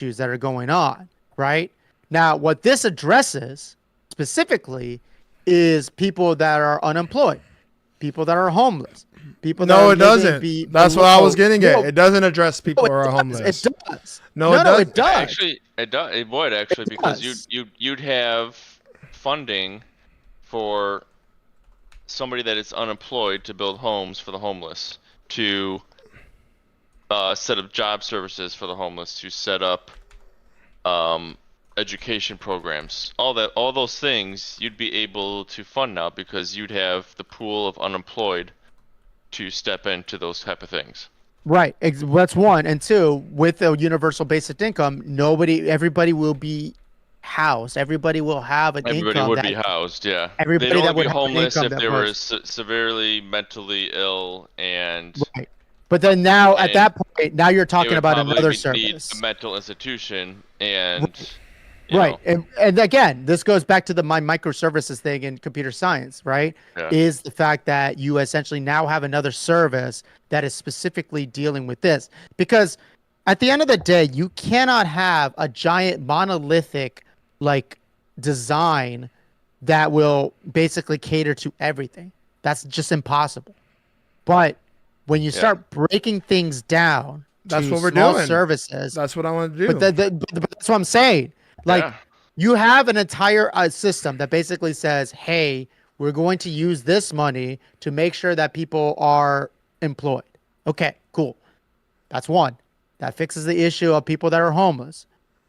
issues that are going on, right? Now, what this addresses specifically is people that are unemployed, people that are homeless, people that No, are it living doesn't. That's what I was below. getting at. No, It doesn't address no, people who it are does. It homeless. does. No, it No, does. it does. Actually, it would actually It because does. you'd have funding for somebody that is unemployed to build homes for the homeless, to set up job services for the homeless, to set up um, education programs, all those things you'd be able to fund now because you'd have the pool of unemployed to step into those type of things. Right. That's one. And two, with a universal basic income, everybody will be housed. Everybody will have an Everybody income would be that housed, yeah. They'd everybody only that be would have an homeless income if that they were works. severely mentally ill, Right. But then now at and that point, now you're they talking would about probably another need a service. mental institution, and you Right. know, And again, this goes back to the my microservices thing in computer science, right? yeah, Is the fact that you essentially now have another service that is specifically dealing with this. Because at the end of the day, you cannot have a giant monolithic like design that will basically cater to everything. That's just impossible. But when you yeah, start breaking things down That's to what we're small doing. services, That's what I want to but, do. but that's what I'm saying. Like, yeah, you have an entire system that basically says, hey, we're going to use this money to make sure that people are employed. Okay, cool. That's one. That fixes the issue of people that are homeless.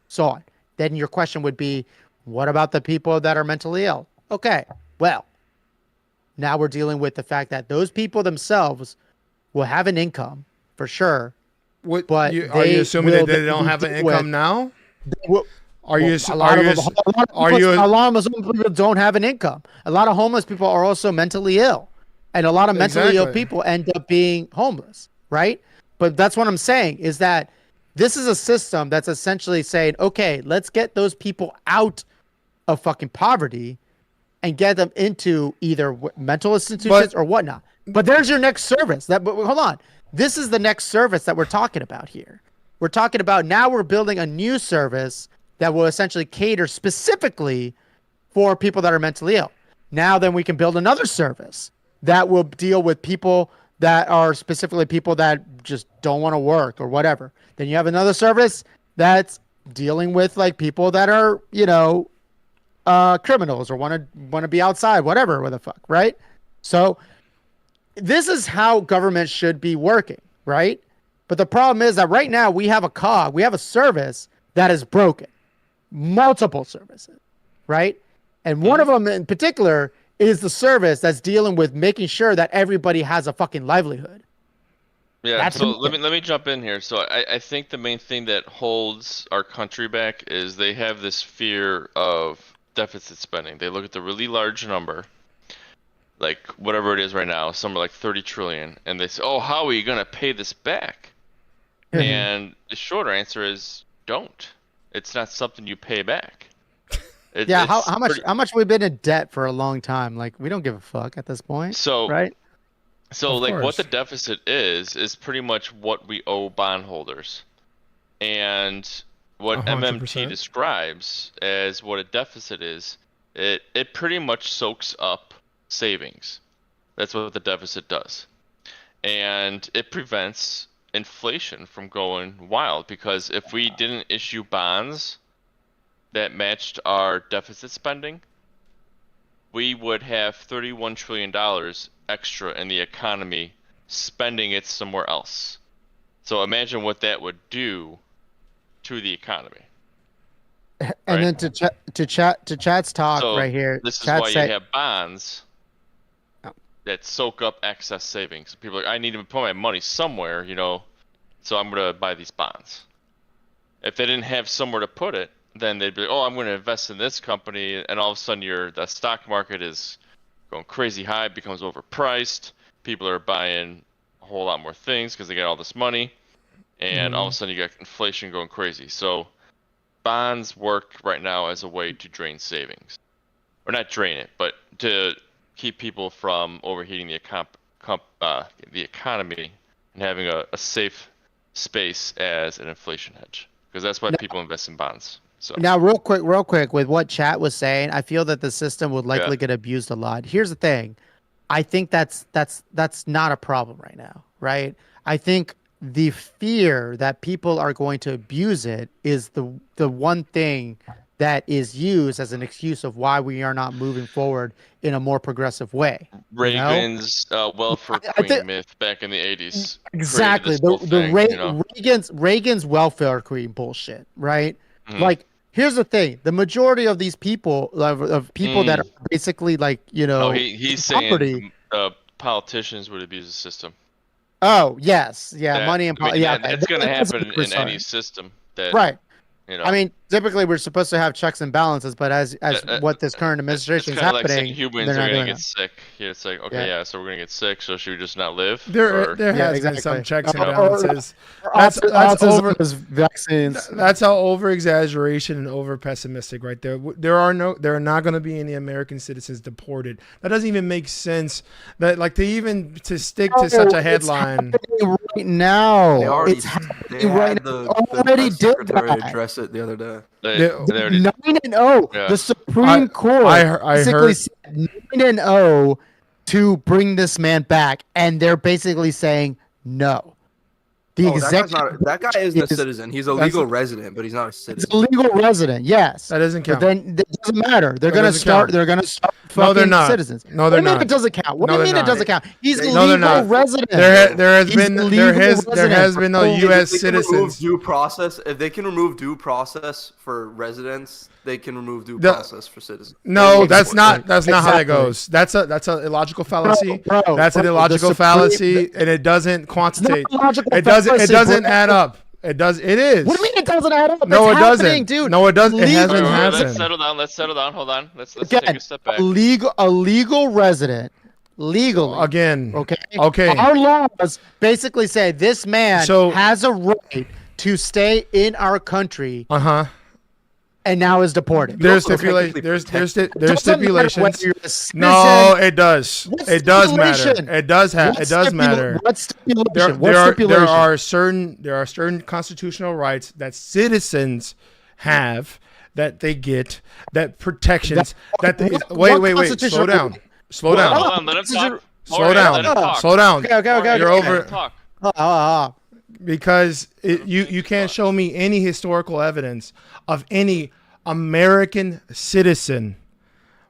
So on. Then your question would be, what about the people that are mentally ill? Okay, well, now we're dealing with the fact that those people themselves will have an income for sure, What but you are you they assuming will that they then don't be have an dealt with. income now? Well, Are well, you a are lot of you them, a lot of are people, you a lot of Muslim people don't have an income. A lot of homeless people are also mentally ill, and a lot of mentally ill exactly? people end up being homeless, right? But that's what I'm saying is that this is a system that's essentially saying, okay, let's get those people out of fucking poverty and get them into either mental institutions But or whatnot. But there's your next service. But hold on, this is the next service that we're talking about here. We're talking about now we're building a new service that will essentially cater specifically for people that are mentally ill. Now then we can build another service that will deal with people that are specifically people that just don't want to work or whatever. Then you have another service that's dealing with like people that are, criminals or want to be outside, whatever the fuck, right? So this is how government should be working, right? But the problem is that right now we have a cog, we have a service that is broken, multiple services, right? And one hmm of them in particular is the service that's dealing with making sure that everybody has a fucking livelihood. yeah. That's So let broken. me jump in here. So I think the main thing that holds our country back is they have this fear of deficit spending. They look at the really large number, like whatever it is right now, somewhere like 30 trillion, and they say, "Oh, how are you gonna pay this back?" And the shorter answer is don't. It's not something you pay back. Yeah, how, It's how much pretty. how much we've been in debt for a long time. Like we don't give a fuck at this point, So right? so of like what the course. deficit is pretty much what we owe bondholders. And what 100%. MMT describes as what a deficit is, it pretty much soaks up savings. That's what the deficit does. And it prevents inflation from going wild because if we didn't issue bonds that matched our deficit spending, we would have $31 trillion extra in the economy spending it somewhere else. So imagine what that would do to the economy, And right? then to Chad's talk So right here, this is Chad why you said, have bonds oh, that soak up excess savings. People are like, I need to put my money somewhere, so I'm gonna buy these bonds. If they didn't have somewhere to put it, then they'd be, oh, I'm going to invest in this company, and all of a sudden the stock market is going crazy high, becomes overpriced. People are buying a whole lot more things because they get all this money, and all of a sudden you got inflation going crazy. So bonds work right now as a way to drain savings, or not drain it, but to keep people from overheating the economy and having a safe space as an inflation hedge. because that's why people invest in bonds. So Now, real quick, with what chat was saying, I feel that the system would likely get abused a lot. Here's the thing. I think that's not a problem right now, right? I think the fear that people are going to abuse it is the one thing that is used as an excuse of why we are not moving forward in a more progressive way. Reagan's welfare queen myth back in the 80s. Exactly. Reagan's welfare queen bullshit, right? Like, here's the thing: the majority of these people, of people that are basically like, he's saying politicians would abuse the system. Oh yes, yeah, money and it's going to happen in any system. Right. I mean, typically we're supposed to have checks and balances, but as what this current administration is happening, like humans are going to get sick. It's like, okay, so we're going to get sick, so should we just not live? There has been some checks and balances. That's over vaccines. That's how over exaggeration and over pessimistic right there. There are not going to be any American citizens deported. That doesn't even make sense. That to stick to such a headline right now. They already did address it the other day. 9-0. The Supreme Court basically said 9-0 to bring this man back, and they're basically saying no. That guy isn't a citizen. He's a legal resident, but he's not a citizen. He's a legal resident, yes. That doesn't count. But then it doesn't matter. They're gonna start. They're gonna start. No, they're not. Citizens. No, they're not. What do you mean it doesn't count? What do you mean it doesn't count? He's a legal resident. There has been no U.S. citizens. Due process. If they can remove due process for residents, they can remove due process for citizens. No, that's not how that goes. That's a illogical fallacy. That's an illogical fallacy, and it doesn't quantitate. It doesn't add up. It does. It is. What do you mean it doesn't add up? No, it doesn't, dude. No, it doesn't. It hasn't happened. Let's settle down. Hold on. Let's take a step back. A legal resident, legally. Again. Okay. Our laws basically say this man has a right to stay in our country. And now is deported. There's stipulations. No, it does. It does matter. It does matter. What stipulation? There are certain constitutional rights that citizens have that they get, that protections that they wait. Slow down. Hold on, let him talk. Slow down. Okay. You're over. Because you can't show me any historical evidence of any American citizen,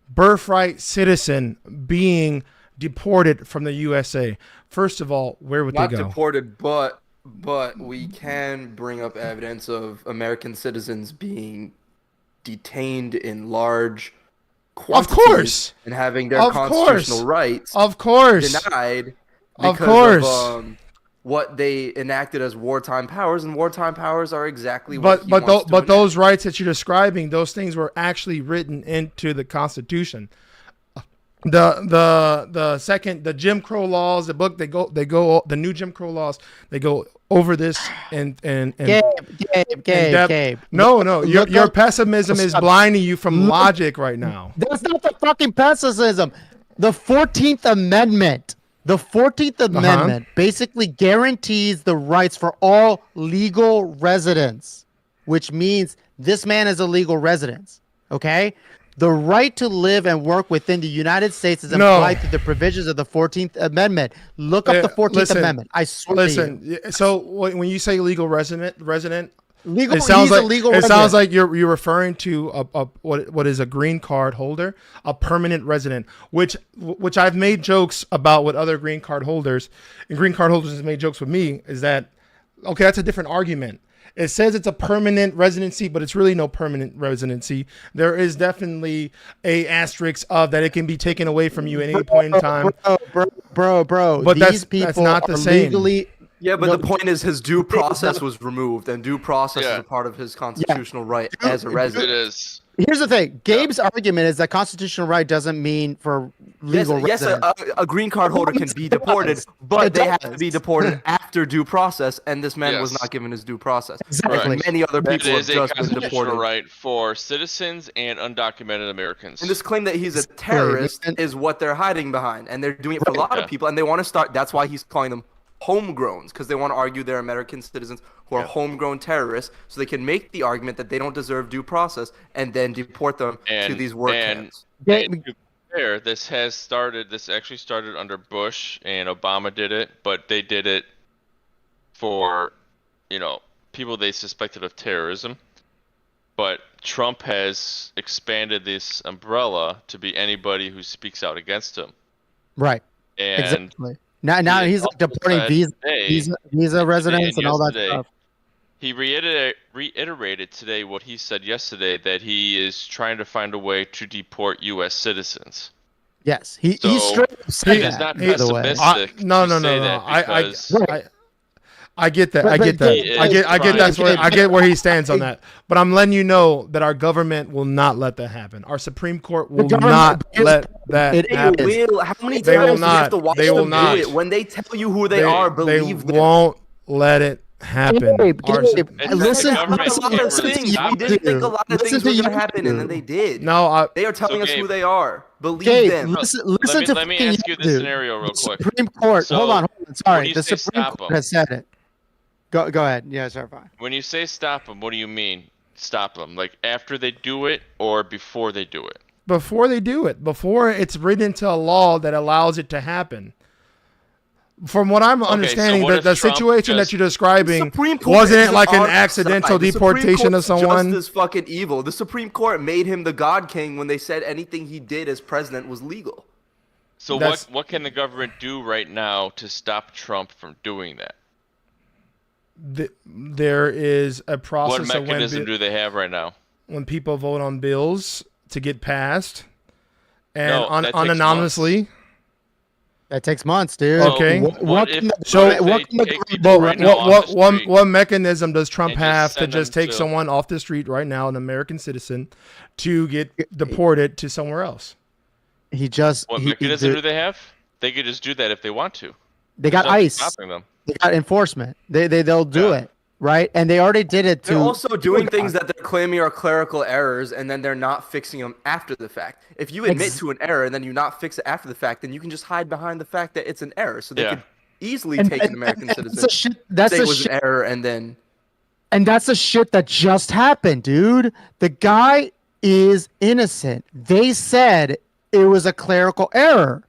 birthright citizen, being deported from the USA. First of all, where would they go? Not deported, but we can bring up evidence of American citizens being detained in large quantities. Of course. And having their constitutional rights denied because of what they enacted as wartime powers, and wartime powers are exactly what but those rights that you're describing, those things were actually written into the Constitution. The Jim Crow laws, the book, they go the new Jim Crow laws, they go over this and Gabe. No, your pessimism is blinding you from logic right now. That's not the fucking pessimism. The 14th Amendment. The 14th Amendment basically guarantees the rights for all legal residents, which means this man is a legal resident. Okay? The right to live and work within the United States is implied through the provisions of the 14th Amendment. Look up the 14th Amendment. I swear to you. So when you say legal resident, it sounds like you're referring to what is a green card holder, a permanent resident, which I've made jokes about with other green card holders, and green card holders have made jokes with me. Is that okay? That's a different argument. It says it's a permanent residency, but it's really no permanent residency. There is definitely a asterisk of that it can be taken away from you at any point in time. Bro. But that's not the same. Legally. Yeah, but the point is his due process was removed, and due process is a part of his constitutional right as a resident. It is. Here's the thing. Gabe's argument is that constitutional right doesn't mean for legal residents. Yes, a green card holder can be deported, but they have to be deported after due process, and this man was not given his due process. Exactly. Many other people have just been deported. It is a constitutional right for citizens and undocumented Americans. And this claim that he's a terrorist is what they're hiding behind, and they're doing it for a lot of people, and they want to start. That's why he's calling them homegrowns because they want to argue they're American citizens who are homegrown terrorists, so they can make the argument that they don't deserve due process and then deport them to these work camps. And to be fair, this actually started under Bush, and Obama did it, but they did it for, people they suspected of terrorism. But Trump has expanded this umbrella to be anybody who speaks out against him. Right. And exactly. Now he's like deporting visa residents and all that stuff. He reiterated today what he said yesterday, that he is trying to find a way to deport U.S. citizens. Yes, he straight up said that. Is not pessimistic. No. I get that. I get where he stands on that. But I'm letting you know that our government will not let that happen. Our Supreme Court will not let that happen. How many times do you have to watch them do it? When they tell you who they are, believe them. They won't let it happen. Listen, we didn't think a lot of things were going to happen, and then they did. No, they are telling us who they are. Believe them. Let me ask you this scenario real quick. Supreme Court. Hold on. Sorry, the Supreme Court has said it. Go ahead. Yeah, sorry, fine. When you say stop them, what do you mean stop them? Like after they do it or before they do it? Before they do it. Before it's written into a law that allows it to happen. From what I'm understanding, the situation that you're describing wasn't like an accidental deportation of someone. Just as fucking evil. The Supreme Court made him the God King when they said anything he did as president was legal. So what can the government do right now to stop Trump from doing that? There is a process. What mechanism do they have right now? When people vote on bills to get passed, and anonymously. That takes months, dude. Okay. What mechanism does Trump have to just take someone off the street right now, an American citizen, to get deported to somewhere else? What mechanism do they have? They could just do that if they want to. They got ICE. Stopping them. They got enforcement. They'll do it, right? And they already did it They're also doing things that they're claiming are clerical errors, and then they're not fixing them after the fact. If you admit to an error and then you not fix it after the fact, then you can just hide behind the fact that it's an error. So they could easily take an American citizen, say it was an error, and then. And that's the shit that just happened, dude. The guy is innocent. They said it was a clerical error.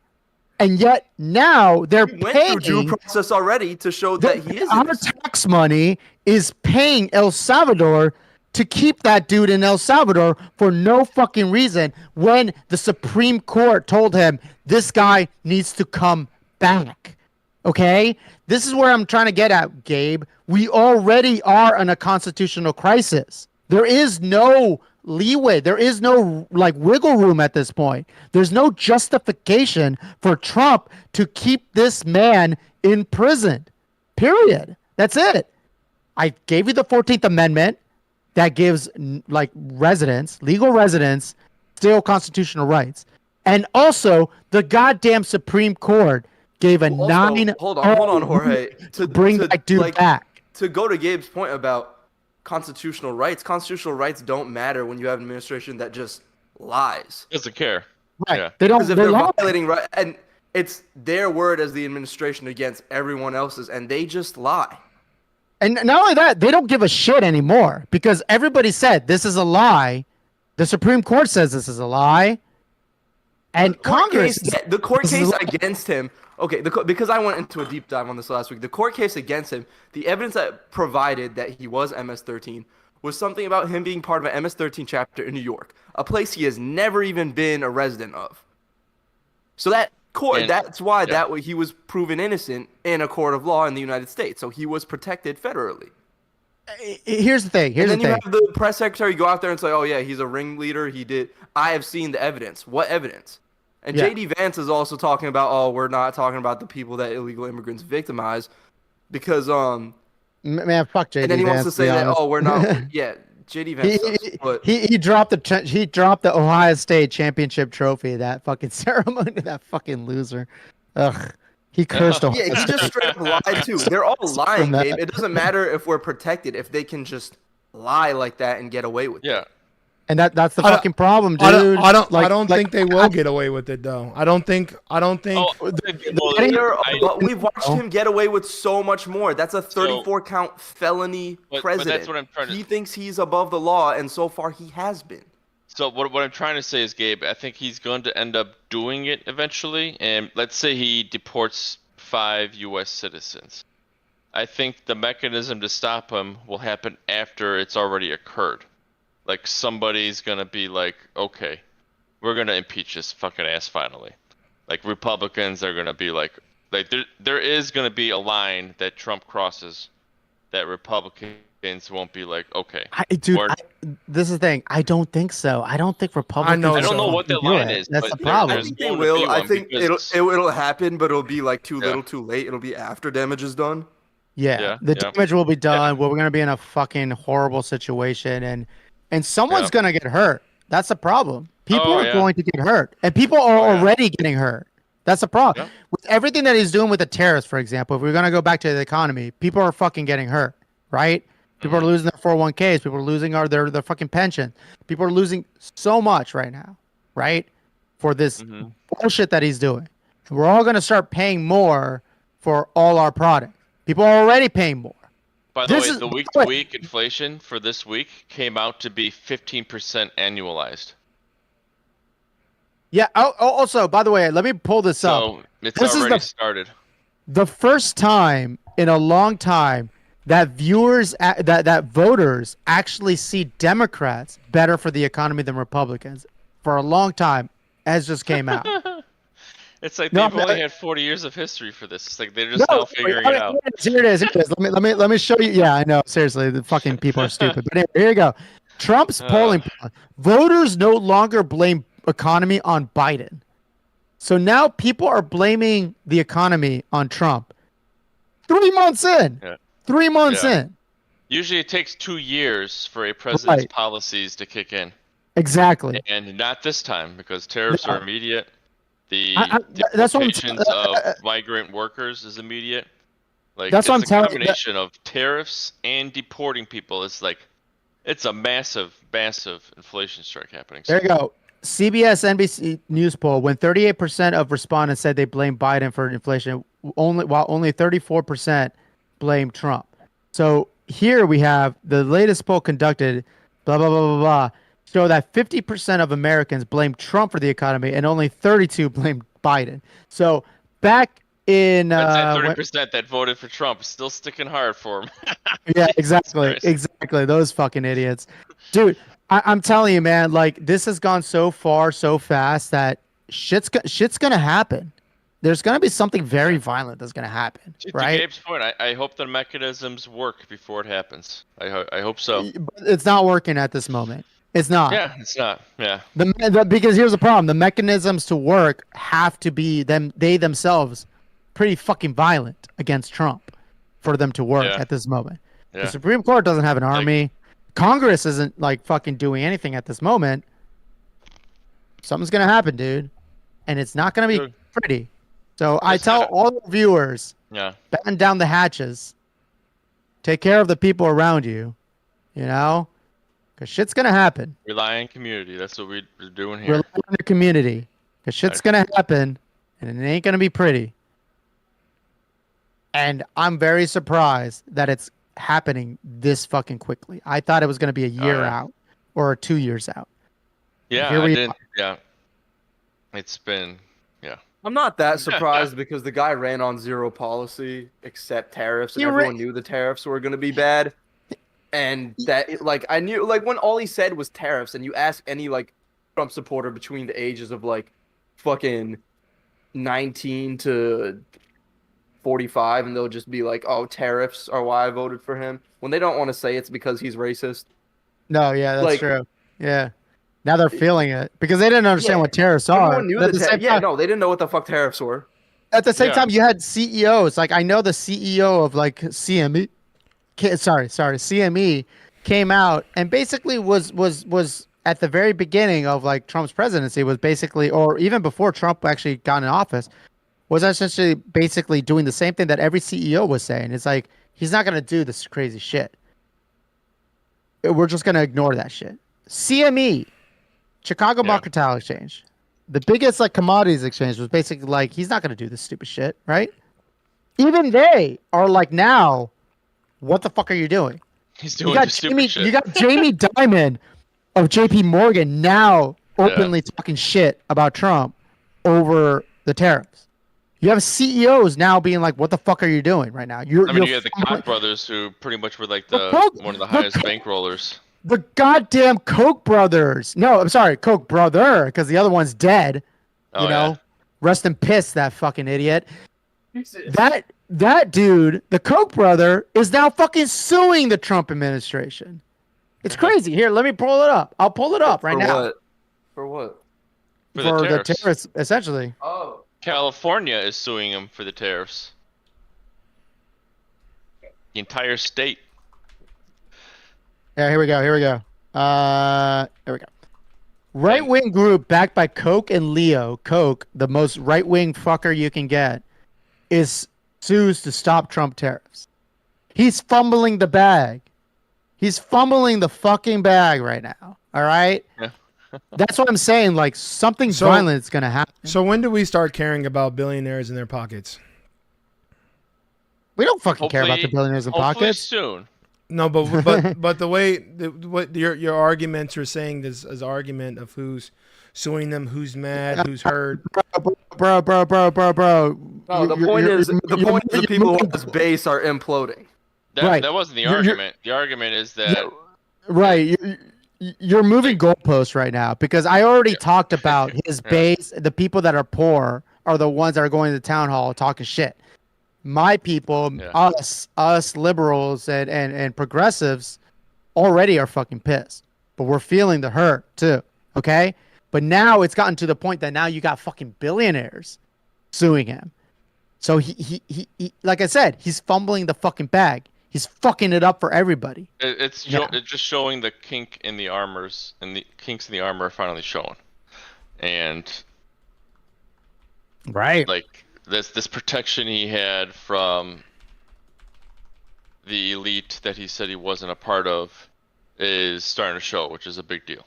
And yet now they're paying through due process already to show that he is innocent. Our tax money is paying El Salvador to keep that dude in El Salvador for no fucking reason when the Supreme Court told him this guy needs to come back. Okay? This is where I'm trying to get at, Gabe. We already are in a constitutional crisis. There is no leeway. There is no wiggle room at this point. There's no justification for Trump to keep this man in prison. Period. That's it. I gave you the 14th Amendment that gives legal residents still constitutional rights. And also the goddamn Supreme Court gave a hold on, Jorge. To bring that dude back. To go to Gabe's point about constitutional rights don't matter when you have an administration that just lies. Doesn't care. Right. Yeah. They don't. Because if they're violating right, and it's their word as the administration against everyone else's, and they just lie. And not only that, they don't give a shit anymore because everybody said this is a lie. The Supreme Court says this is a lie. And the court case against him. Okay, because I went into a deep dive on this last week. The court case against him, the evidence that provided that he was MS-13 was something about him being part of an MS-13 chapter in New York, a place he has never even been a resident of. So that's why he was proven innocent in a court of law in the United States. So he was protected federally. Here's the thing. And then you have the press secretary go out there and say, "Oh yeah, he's a ringleader. He did." I have seen the evidence. What evidence? And J.D. Vance is also talking about, "Oh, we're not talking about the people that illegal immigrants victimize, because man, fuck J.D. Vance." And then he wants to say that, "Oh, we're not." Yeah, J.D. Vance. He dropped the Ohio State championship trophy. That fucking ceremony. That fucking loser. Ugh. He cursed Ohio State. He just straight up lied too. They're all lying, Gabe. It doesn't matter if we're protected if they can just lie like that and get away with it. Yeah. And that's the I don't- fucking problem, dude. I don't think they will get away with it though. I don't think. Oh, well, But we've watched him get away with so much more. That's a 34 count felony but president. that's what I'm trying to. He thinks he's above the law, and so far he has been. So what I'm trying to say is, Gabe, I think he's going to end up doing it eventually. And let's say he deports 5 U.S. citizens. I think the mechanism to stop him will happen after it's already occurred. Like somebody's gonna be like, okay, we're gonna impeach this fucking ass finally. Like Republicans are gonna be like there is gonna be a line that Trump crosses that Republicans won't be like, okay. This is the thing. I don't think so. I don't think Republicans. I I don't know what the line is. That's but the problem. I there's think they going to be will. I one think because- it'll happen, but it'll be like too little, too late. It'll be after damage is done. Yeah, the damage will be done. Well, we're gonna be in a fucking horrible situation, and someone's gonna get hurt. That's the problem. People are going to get hurt, and people are already getting hurt. That's the problem. Yeah. With everything that he's doing with the tariffs, for example, if we're gonna go back to the economy, people are fucking getting hurt, right? People are losing their 401ks. People are losing their fucking pension. People are losing so much right now, right? For this bullshit that he's doing. And we're all gonna start paying more for all our products. People are already paying more. By the way, the week-to-week inflation for this week came out to be 15% annualized. Yeah. Also, by the way, let me pull this up. So it's This is already the- started. The first time in a long time that that voters actually see Democrats better for the economy than Republicans for a long time has just came out. It's like No, they've only had 40 years of history for this. It's like they're just now figuring it out. Here it is. Here it is. Let me show you. Yeah, I know. Seriously, the fucking people are stupid. But anyway, here you go. Trump's polling. Voters no longer blame economy on Biden. So now people are blaming the economy on Trump. 3 months in. Yeah. 3 months in. Usually it takes 2 years for a president's policies to kick in. Exactly. And not this time because tariffs are immediate. The that's what I'm deportations of migrant workers is immediate. Like that's what I'm it's a telling you. combination of tariffs and deporting people. It's a massive inflation strike happening. There you go. CBS NBC News poll: when 38% of respondents said they blame Biden for inflation, while only 34% blame Trump. So here we have the latest poll conducted, blah blah blah blah blah, show that 50% of Americans blame Trump for the economy and only 32 blame Biden. So back in that 30% that voted for Trump is still sticking hard for him. Yeah, exactly. Exactly. Those fucking idiots. Dude, I'm telling you, man, like this has gone so far, so fast that shit's gonna happen. There's gonna be something very violent that's gonna happen, To right? Gabe's point, I hope the mechanisms work before it happens. I hope so. But it's not working at this moment. It's not. Yeah, it's not. Yeah. Because here's the problem: the mechanisms to work have to be they themselves pretty fucking violent against Trump for them to work at this moment. Yeah. The Supreme Court doesn't have an army. Congress isn't like fucking doing anything at this moment. Something's gonna happen, dude, and it's not gonna be pretty. So I tell all the viewers, batten down the hatches, take care of the people around you, you know, because shit's gonna happen. Rely on community. That's what we're doing here. Rely on the community, because shit's gonna happen, and it ain't gonna be pretty. And I'm very surprised that it's happening this fucking quickly. I thought it was gonna be a year out or 2 years out. Yeah, Here I we didn't. are. Yeah, it's been. Yeah. I'm not that surprised because the guy ran on zero policy except tariffs, and everyone knew the tariffs were gonna be bad. And that, like, I knew, like, when all he said was tariffs, and you ask any like Trump supporter between the ages of like fucking 19 to 45, and they'll just be like, "Oh, tariffs are why I voted for him," when they don't want to say it's because he's racist. No, yeah, that's Like- true. Yeah. Now they're feeling it because they didn't understand what tariffs are. Everyone knew But at the same time, no, they didn't know what the fuck tariffs were. at the same time, you had CEOs. Like I know the CEO of like CME. CME came out and basically was at the very beginning of like Trump's presidency was basically, or even before Trump actually got in office, was essentially basically doing the same thing that every CEO was saying. It's like he's not gonna do this crazy shit. We're just gonna ignore that shit. CME, Chicago Yeah. Mercantile Exchange, the biggest like commodities exchange, was basically like, he's not gonna do this stupid shit, right? Even they are like, now, what the fuck are you doing? He's You doing got the stupid Jamie, shit. you got Jamie Dimon of JP Morgan now openly talking shit about Trump over the tariffs. You have CEOs now being like, what the fuck are you doing right now? I mean, you have the Koch brothers who pretty much were like one of the highest bankrollers. The goddamn Koch brothers. No, I'm sorry, Koch brother, because the other one's dead. Oh, You know, yeah. rest in piss, that fucking idiot. That dude, the Koch brother, is now fucking suing the Trump administration. It's crazy. Here, let me pull it up. I'll pull it up right now. For what? For the the tariffs, essentially. Oh. California is suing him for the tariffs. The entire state. Yeah, here we go. Here we go. There we go. Right-wing group backed by Koch and Leo. Koch, the most right-wing fucker you can get, is sues to stop Trump tariffs. He's fumbling the bag. He's fumbling the fucking bag right now. All right? Yeah. That's what I'm saying. Like, something violent is going to happen. So when do we start caring about billionaires in their pockets? We don't fucking care about the billionaires in hopefully pockets. soon. No, but the way what your arguments are saying, this is argument of who's suing them, who's mad, who's hurt. Bro. No, the point is the people who has base are imploding. That wasn't the argument. The argument is that right. You're moving goalposts right now, because I already talked about his base. The people that are poor are the ones that are going to the town hall talking shit. My people, us liberals and progressives already are fucking pissed, but we're feeling the hurt too. Okay. But now it's gotten to the point that now you got fucking billionaires suing him. So he like I said, he's fumbling the fucking bag. He's fucking it up for everybody. it's just showing the kink in the armors, and the kinks in the armor are finally shown. And right, like this protection he had from the elite that he said he wasn't a part of is starting to show, which is a big deal.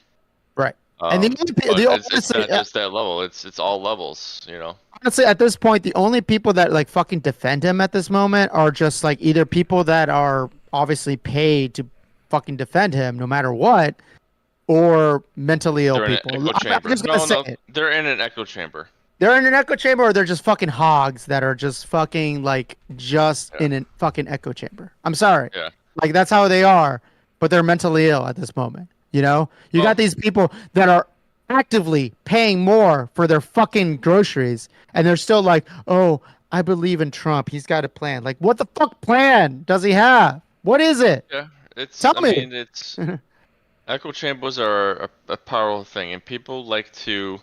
Right. And it's not just that level. It's all levels, you know. Honestly, at this point, the only people that like fucking defend him at this moment are just like either people that are obviously paid to fucking defend him no matter what, or mentally ill people. I'm just gonna say it. They're in an echo chamber. They're in an echo chamber, or they're just fucking hogs that are just fucking like in a fucking echo chamber. I'm sorry. Yeah. Like that's how they are, but they're mentally ill at this moment. You know, you got these people that are actively paying more for their fucking groceries, and they're still like, oh, I believe in Trump. He's got a plan. Like, what the fuck plan does he have? What is it? Yeah, Tell me. mean, it's echo chambers are a powerful thing, and people like to.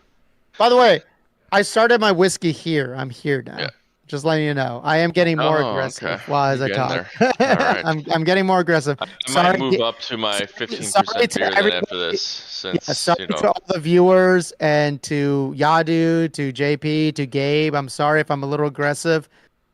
By the way, I started my whiskey here. I'm here now. Yeah. Just letting you know, I am getting more aggressive as I talk. Right. I'm getting more aggressive. I might move up to my 15% beer then after this, since sorry to all the viewers and to Yadu, to JP, to Gabe. I'm sorry if I'm a little aggressive,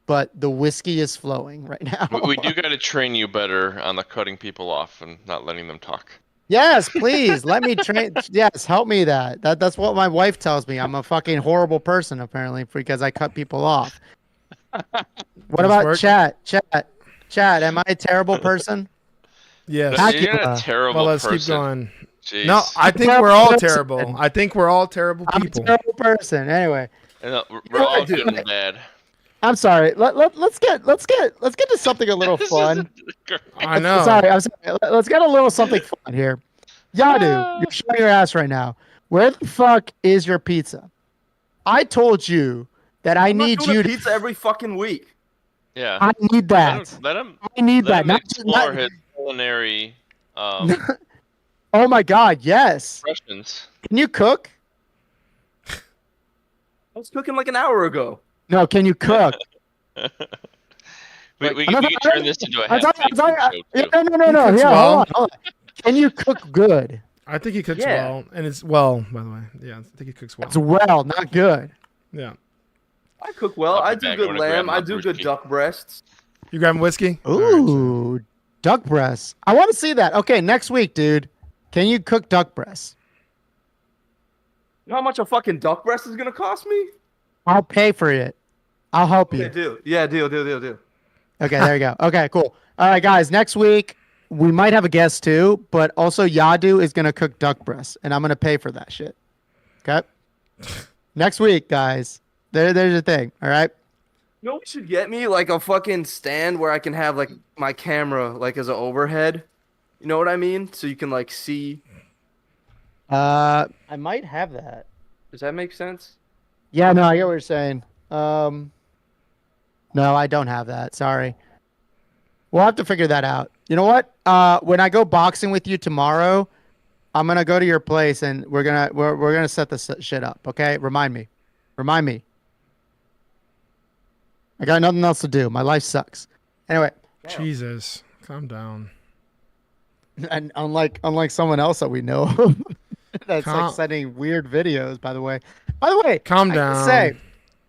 but the whiskey is flowing right now. we do got to train you better on the cutting people off and not letting them talk. Yes, please let me train. Yes, help me that's what my wife tells me. I'm a fucking horrible person apparently because I cut people off. What about chat? Chat, am I a terrible person? Yes. You're not a terrible let's person. keep going. Jeez. No, I think we're all terrible. I think we're all terrible people. I'm a terrible person. Anyway. We're all good and bad. I'm sorry. Let's get to something a little fun. I know. I'm sorry. Let's get a little something fun here. Yadu, you're showing your ass right now. Where the fuck is your pizza? I told you that I need you to pizza every fucking week. Yeah. I need that. Let him. I need that. Let him explore his culinary. Oh my God! Yes. Impressions. Can you cook? I was cooking like an hour ago. No, can you cook? we can turn this into a half No. Yeah, hold on. Can you cook good? I think he cooks well, and it's well, by the way. Yeah, I think he cooks well. It's well, not good. Yeah. I cook well. I do good lamb. I do good duck breasts. You grabbing whiskey? Ooh, duck breasts. I want to see that. Okay, next week, dude. Can you cook duck breast? You know how much a fucking duck breast is gonna cost me? I'll pay for it. I'll help Okay, you. deal. Yeah, deal. Okay, there you go. Okay, cool. All right, guys. Next week we might have a guest too, but also Yadu is gonna cook duck breast, and I'm gonna pay for that shit. Okay. Next week, guys. There's a thing. All right. You know, we should get me like a fucking stand where I can have like my camera like as an overhead. You know what I mean? So you can like see. I might have that. Does that make sense? Yeah, no, I get what you're saying. No, I don't have that. Sorry. We'll have to figure that out. You know what? When I go boxing with you tomorrow, I'm gonna go to your place and we're gonna set this shit up. Okay? Remind me. I got nothing else to do. My life sucks. Anyway, Jesus, calm down. and unlike someone else that we know that's like sending weird videos. By the way, Calm I down. say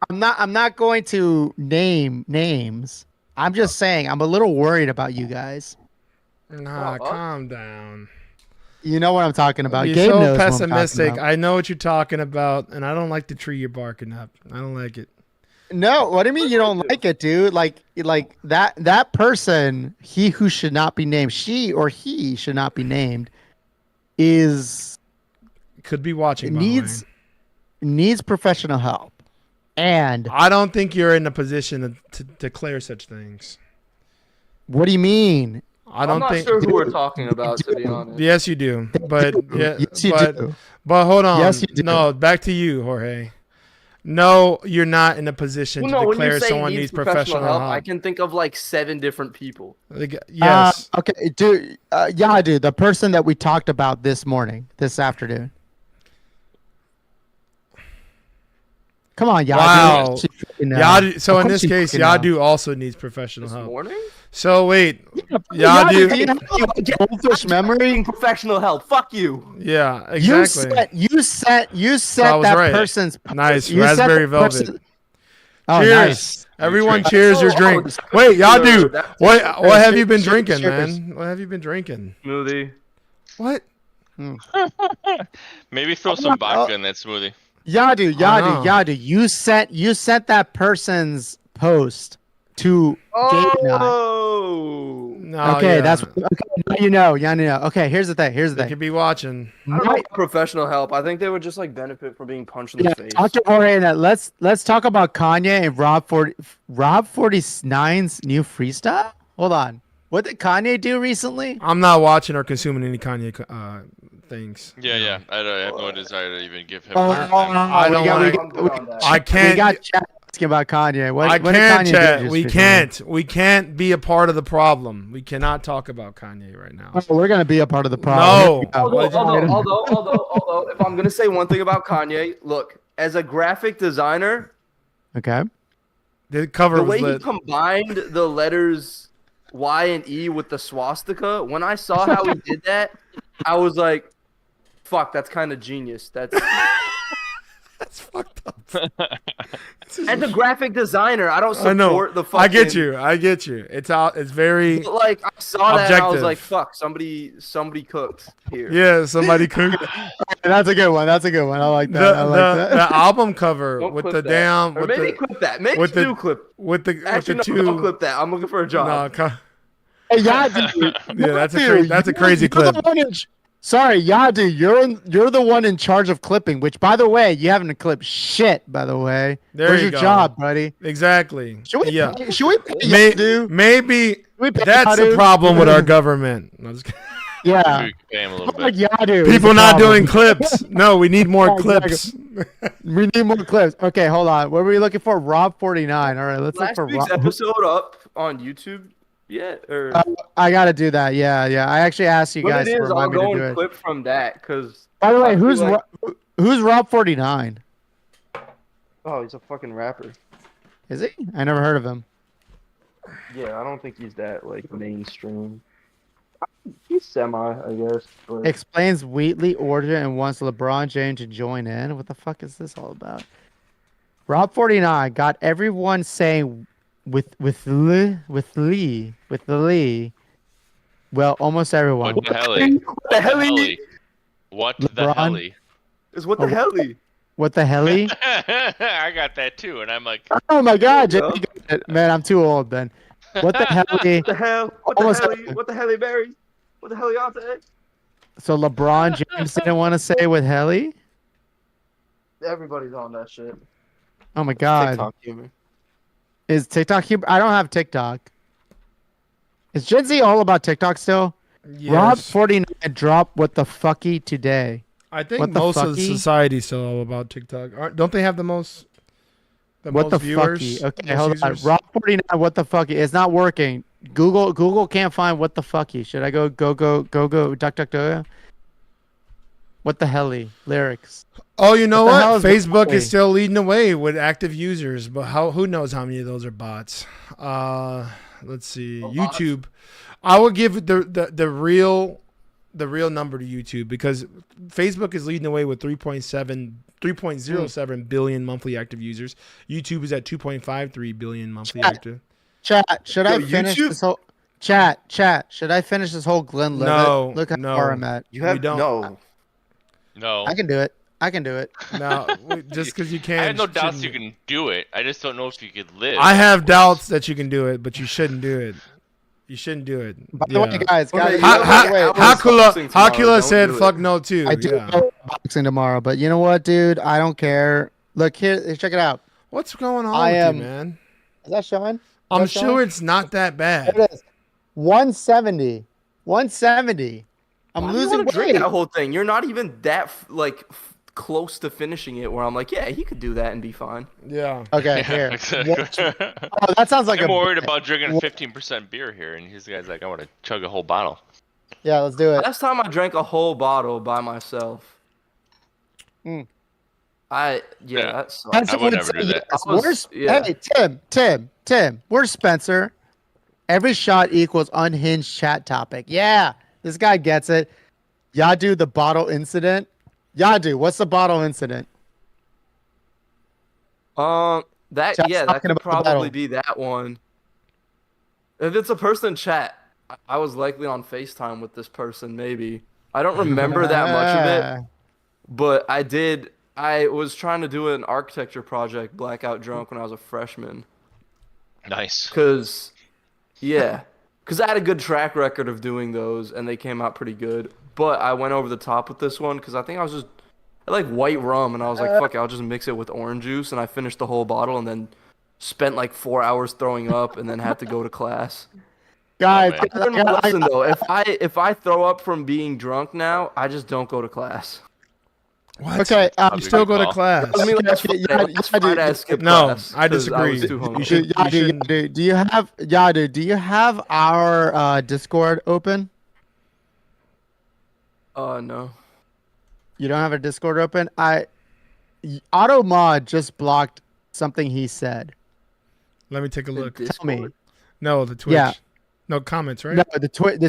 I'm not going to name names. I'm just saying I'm a little worried about you guys. Nah, calm down. You know what I'm talking about. You're Gabe so knows what I'm talking pessimistic. about. I know what you're talking about, and I don't like the tree you're barking up. I don't like it. No, what do you mean you don't like it, dude? Like that person, he who should not be named, she or he should not be named, is Could be watching. By the way. needs professional help. And I don't think you're in a position to declare such things. what do you mean? I don't I'm not think. sure who we're talking about, to be honest. Yes, you do. But yeah, Yes, you but do. but hold on. Yes, you do. No, back to you, Jorge. No, you're not in a position Well, to no, when you declare say someone needs needs professional help, I help. can think of like 7 different people. Yes. Okay, dude. Yeah, dude. The person that we talked about this afternoon. Come on, Yadu. Wow. You know. Yadu, so Of in course this you case, fucking know. Yadu also needs professional This help. morning? So wait, Yadu, do you Yadu. have goldfish memory? Professional help. Fuck you. Yeah, exactly. You set I was that right. person's Nice you set raspberry that velvet. person- Oh, Cheers. nice. Everyone, That's cheers your so drink. odd. Wait, Yadu, That's what have you been cheers, drinking, cheers. man? What have you been drinking? Smoothie. What? Maybe throw some vodka in that smoothie. Yadu. You sent that person's post to Gabe and I. Oh. No, Okay, yeah. that's okay. Now you know. Okay, here's the thing. They could be watching. I don't know about professional help. I think they would just like benefit from being punched in the face. Talk to Jorge and that. Let's talk about Kanye and Rob 49's new freestyle. Hold on. What did Kanye do recently? I'm not watching or consuming any Kanye things. Yeah. I have no desire to even give him. I don't like. I We can't. got chat asking about Kanye. What I did can't Kanye chat. do just We recently? can't. We can't be a part of the problem. We cannot talk about Kanye right now. Oh, we're gonna be a part of the problem. No. Although, if I'm gonna say one thing about Kanye, look, as a graphic designer, Okay. The cover the was way he lit. combined the letters Y and E with the swastika, when I saw how he did that, I was like, "Fuck, that's kind of genius." That's That's fucked up. as a graphic designer, I don't I know. support the fucking. I get you. I get you. It's out. It's very. But, like I saw that, and I was Objective. like, "Fuck, somebody cooked here." Yeah. Somebody cooked. That's a good one. I like that. I like that. The album cover Don't with clip the that. damn Or with maybe the clip that. Maybe with the- do clip. with the Actually, with the no, don't two. clip that. I'm looking for a job. No, Hey, Yadu. Yeah, that's a Yadu, that's a you're- crazy you're the clip. one sorry, Yadu. You're the one in charge of clipping. Which, by the way, you haven't clipped shit. By the way, There where's you your go. job, buddy? Exactly. Should we? Yeah. Should we pay May- Yadu? maybe We pay that's the Yadu? problem with our government. No, I'm just kidding. Yeah. Maybe we could pay him a little Like bit. Yadu. is People the not problem. doing clips. No, we need more Yeah, clips. We need more clips. Okay, hold on. What were we looking for? Rob 49. All right, let's look Last for week's Rob. episode up on YouTube yet? Or I gotta do that. Yeah. I actually asked you when guys it to is, I'll remind me go to do and it. clip from that because. By the way, I feel like- who's Rob 49? Oh, he's a fucking rapper. Is he? I never heard of him. Yeah, I don't think he's that like mainstream. He's semi, I guess. But Explains Wheatley origin and wants LeBron James to join in. What the fuck is this all about? Rob 49 got everyone saying with the Lee. Well, almost everyone. What the hell? what the hell? What the LeBron? helly? Is what the hell? What the helly? I got that too, and I'm like, Oh my God, There you JP got it. Man, I'm too old then. What the helly? What the hell? What the Almost hell? happened. What the hell, Barry? What the hell, y'all say? So LeBron James didn't want to say with helly? Everybody's on that shit. Oh my God. TikTok humor. Is TikTok here? I don't have TikTok. Is Gen Z all about TikTok still? Rob Yes. 49 dropped what the fucky today. I think What the most of the fucky? society's still all about TikTok. Don't they have the most? What the viewers, fucky? Okay, most hold users? on. Rob 49, what the fucky? It's not working. Google can't find what the fucky. Should I go duck duck go? What the helly? Lyrics. Oh, you know What the hell what? is Facebook Broadway? is still leading the way with active users, but who knows how many of those are bots? Let's see. bots? YouTube. I would give the real number to YouTube because Facebook is leading the way with 3.07 billion monthly active users. YouTube is at 2.53 billion monthly Chat. active. Chat, should I Yo, finish YouTube? this whole chat, should I finish this whole Glenn Levitt? No, Look how no. far I'm at. You have We don't- no. no. I can do it. Now, just because you can. I have no doubts you shouldn't- can do it. I just don't know if you could live. I have doubts that you can do it, but you shouldn't do it. You shouldn't do it. By the way, guys, Okay, guys, you know what? wait, I was boxing tomorrow, Hakula don't said do it. fuck no too. I do Yeah. go boxing tomorrow, but you know what, dude? I don't care. Look here, check it out. What's going on I with am- you, man? Is that showing? I'm that showing? sure it's not that There bad. it is. 170. I'm Why do you losing wanna drink weight. that whole thing. You're not even that close to finishing it. Where I'm like, yeah, he could do that and be fine. Yeah. Okay, here. Exactly. Oh, that sounds like I'm a worried about drinking 15% beer here, and he's the guy's like, I want to chug a whole bottle. Yeah, let's do it. Last time I drank a whole bottle by myself. Mm. Yeah, Yeah. that sucks. Spencer I would would never do say that. yes. I was- Where's yeah. Hey, Tim, where's Spencer? Every shot equals unhinged chat topic. Yeah, this guy gets it. Yadu, the bottle incident. Yadu, what's the bottle incident? That Chat's that talking could about the probably battle. be that one. If it's a person in chat, I was likely on FaceTime with this person. Maybe I don't remember that much of it, but I was trying to do an architecture project blackout drunk when I was a freshman. Nice. Cause I had a good track record of doing those, and they came out pretty good. But I went over the top with this one because I think I like white rum, and I was like, fuck it, I'll just mix it with orange juice, and I finished the whole bottle, and then spent like 4 hours throwing up, and then had to go to class. Guys, Oh, man. I learned my lesson though. If I throw up from being drunk now, I just don't go to class. What? okay. You still go to Call. class? I mean, last Yeah, Friday, yeah, last Friday I dude. skipped No, class I 'cause disagree. was too You hungover. should- Yadu, do you have our Discord open? No. You don't have a Discord open? AutoMod just blocked something he said. Let me take a look. Discord? Tell me. No, the Twitch. Yeah. No comments, right? No, the Twitch.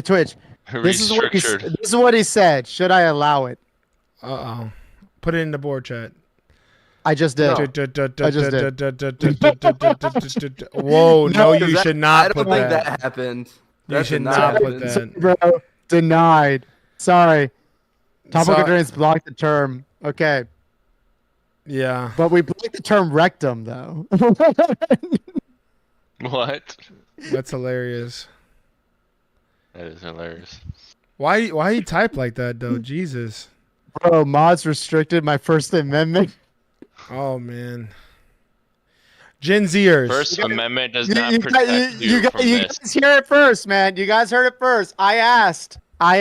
This is what he said. Should I allow it? Uh-oh. Put it in the board chat. I just did. No. Whoa, no, No, you should not I don't put think that. that happened. You That should did not put happen. that. Sorry, bro. Denied. Sorry. Topical So- Drains blocked the term. Okay. Yeah. But we blocked the term rectum, though. What? That's hilarious. That is hilarious. Why you type like that though? Jesus. Bro, mods restricted my First Amendment. Oh man. Gen Zers. First Amendment does You, not you, protect guys, you, you, from you this. guys hear it first, man. You guys heard it first. I asked. I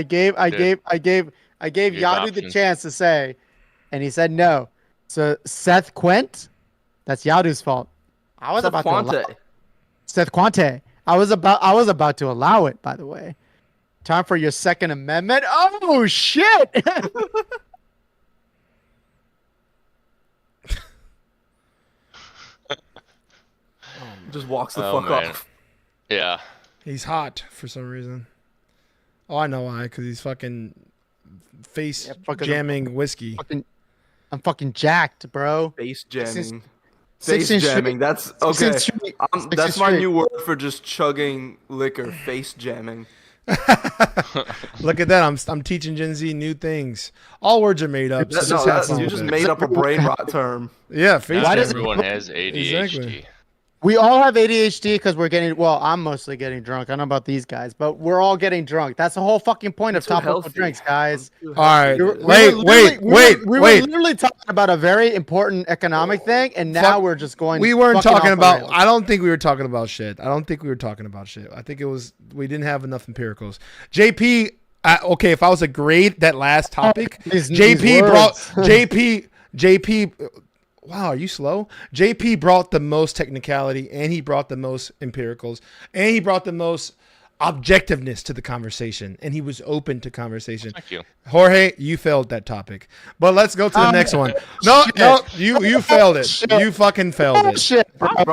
gave Your Yadu the options. chance to say, and he said no. So Seth Quent, that's Yadu's fault. I was Seth about to allow Quante. Seth Quante. I was about to allow it, by the way. Time for your Second Amendment. Oh shit! Just walks the Oh, fuck man. off. Yeah. He's hot for some reason. Oh, I know why. Because he's fucking face Yeah, fucking- jamming whiskey. I'm fucking jacked, bro. Face Sixteenth- jamming. Face 16th Street- jamming. That's okay. 16th Street- That's 16th my Street. new word for just chugging liquor. Face jamming. Look at that. I'm teaching Gen Z new things. All words are made up. So just have fun You with just it. made up a brain rot term. Yeah, face Not does everyone has ADHD. Exactly. We all have ADHD because we're getting, well, I'm mostly getting drunk. I don't know about these guys, but we're all getting drunk. That's the whole fucking point of Too topical healthy. drinks, guys. I'm too All right. healthy. Wait. We were literally talking about a very important economic thing, and now Fuck. we're just going. We weren't fucking talking off the about. rails. I don't think we were talking about shit. I think it was we didn't have enough empiricals. JP. Okay, if I was to grade that last topic, These JP brought words. JP. Wow, are you slow? JP brought the most technicality, and he brought the most empiricals, and he brought the most objectiveness to the conversation, and he was open to conversation. Thank you. Jorge, you failed that topic. But let's go to the next one. No, you failed it. You fucking failed it. Shit, bro. I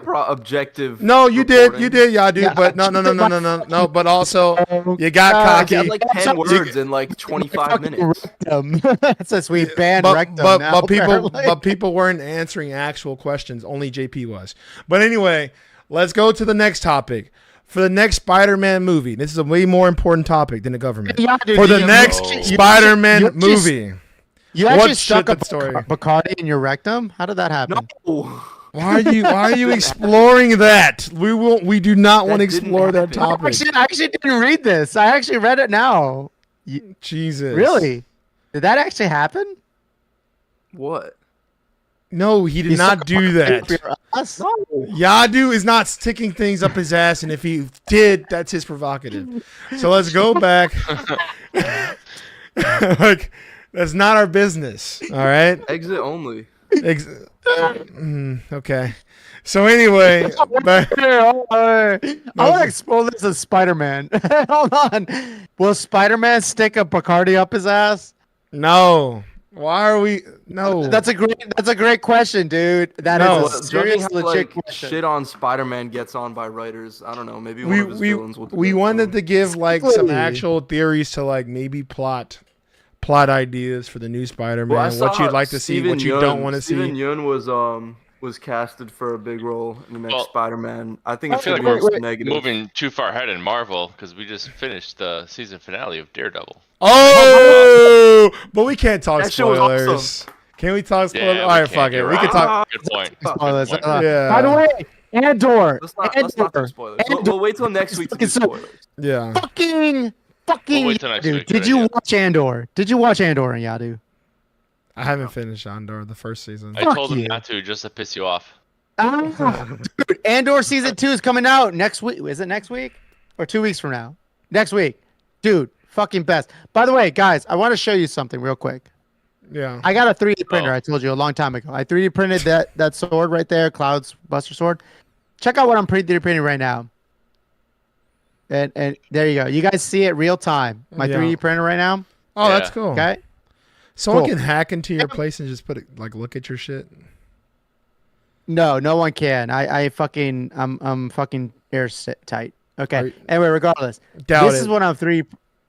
brought objective. No, you did, reporting. Yadu. Yeah, But no. But also, you got I cocky. got like 10 words in like 25 minutes. Rectum. Since we banned rectum but now, apparently. people weren't answering actual questions. Only JP was. But anyway, let's go to the next topic. For the next Spider-Man movie, this is a way more important topic than the government. Yeah, dude, For the you- next you- Spider-Man you just- movie, You actually what stuck should a the story- Bacardi in your rectum? How did that happen? No. why are you exploring that? We do not want to That didn't explore that happen. topic. I actually didn't read this. I actually read it now. Jesus, Really? Did that actually happen? What? No, he did You not stuck do a that. Bacardi up your ass? Yadu is not sticking things up his ass, and if he did, that's his prerogative. So let's go back. Like, that's not our business. All right. Exit only. Okay. So anyway, but I want to explore this as Spider-Man. Hold on. Will Spider-Man stick a Bacardi up his ass? no. Why are we? No. That's a great question, dude. That is No. a serious, Judging how legit like question. shit on Spider-Man gets on by writers, I don't know. Maybe one we of his we villains will do we it. wanted to give like some Exactly. actual theories to like maybe plot ideas for the new Spider-Man. Well, I what saw you'd like to see, what Steven you don't Yeun- want to Steven see. Yeun was casted for a big role in the next Well, Spider-Man. I think I it's feel gonna like be we're negative. moving too far ahead in Marvel because we just finished the season finale of Daredevil. Oh, but we can't talk That shit was spoilers. awesome. Can we talk spoilers? Yeah, All right, we fuck can't, it. you're We can right. talk. Good point. Spoilers. Good point. Yeah. By the way, Andor. Let's not talk spoilers. We'll wait till next week to do So- spoilers. Yeah. Fucking. We'll wait till next Yadu. week. Did Good you idea. watch Andor? Did you watch Andor and Yadu? I haven't finished Andor the first season. I Fuck told him you. not to just to piss you off. Dude, Andor season 2 is coming out next week. Is it next week or 2 weeks from now? Next week, dude. Fucking best. By the way, guys, I want to show you something real quick. Yeah. I got a 3D printer. Oh. I told you a long time ago. I 3D printed that sword right there, Cloud's Buster Sword. Check out what I'm 3D printing right now. And there you go. You guys see it real time. My Yeah. 3D printer right now. Oh, that's Yeah. cool. Okay. Someone Cool. can hack into your place and just put it like look at your shit. No, no one can. I'm fucking airtight. Okay. Are you- Anyway, regardless, Doubt this it. is what I'm 3D.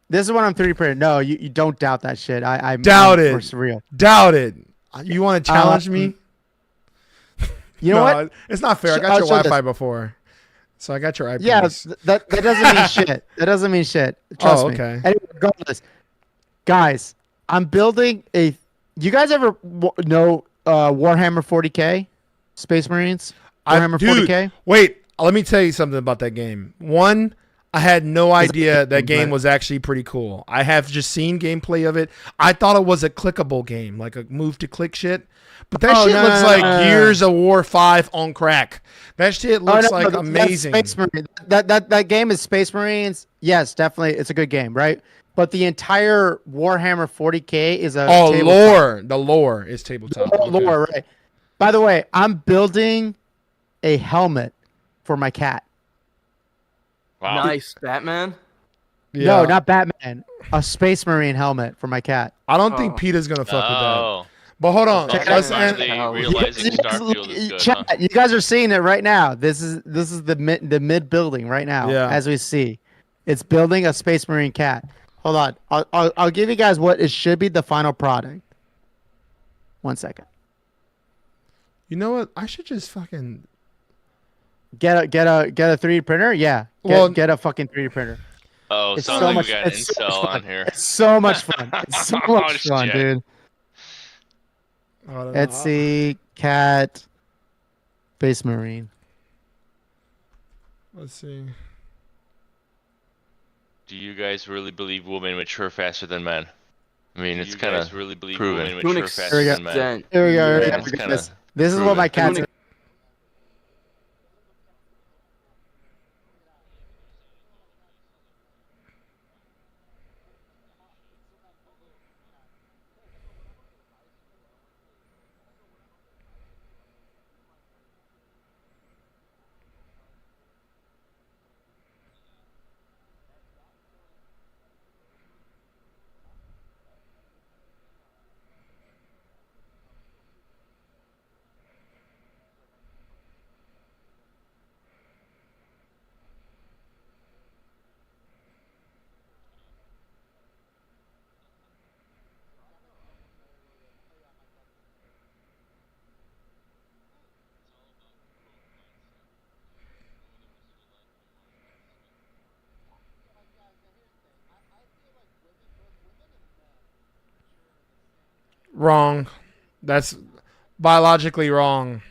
This is what I'm 3D printing. No, you don't doubt that shit. I'm Doubt it. For real. Doubt it. You want to challenge me? You know No, what? It's not fair. I Sh- got I'll your show Wi-Fi this. before, so I got your IP. Yeah, that doesn't mean shit. That doesn't mean shit. Trust me. okay. Anyway, regardless, guys, I'm building a. You guys ever know Warhammer 40K, Space Marines? Warhammer Dude, 40K. wait. Let me tell you something about that game. One, I had no idea that game but- was actually pretty cool. I have just seen gameplay of it. I thought it was a clickable game, like a move to click shit. But that Oh, shit no, looks no, like no, no. Gears of War 5 on crack. That shit looks Oh, no, like that's amazing. Space Marine. That game is Space Marines. Yes, definitely, it's a good game, right? But the entire Warhammer 40K is a Oh, tabletop. lore. The lore is tabletop. Okay. Lore, right? By the way, I'm building a helmet for my cat. Wow. Nice, Batman. Yeah. No, not Batman. A Space Marine helmet for my cat. I don't think Oh. Peter's gonna fuck with that. Oh. But hold on. Check Let's finally end. realizing Starfield is good. Chat, Huh? you guys are seeing it right now. This is the mid building right now, Yeah. as we see. It's building a Space Marine cat. Hold on, I'll give you guys what it should be the final product. 1 second. You know what? I should just fucking. Get a 3D printer. Yeah, Well, get a fucking 3D printer. Oh, It's sounds so like we much. got an It's so much incel fun. on here. It's so much fun. It's so Oh much fun, shit. dude. I don't know. Etsy cat Space Marine. Let's see. Do you guys really believe women mature faster than men? I mean, it's kind of To an proven. Here we go. extent, Here we go. Here we Yeah, go. it's Look at kinda this. This is what my proven. cats. Wrong. That's biologically wrong.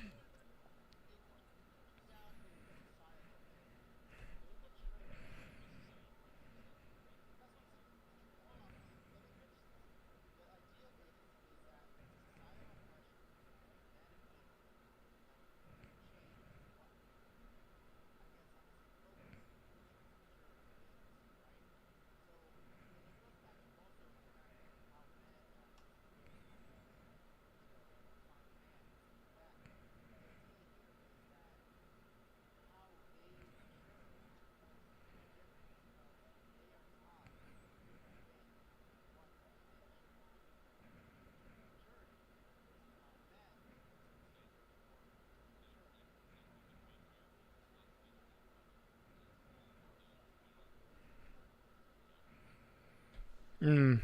Mm.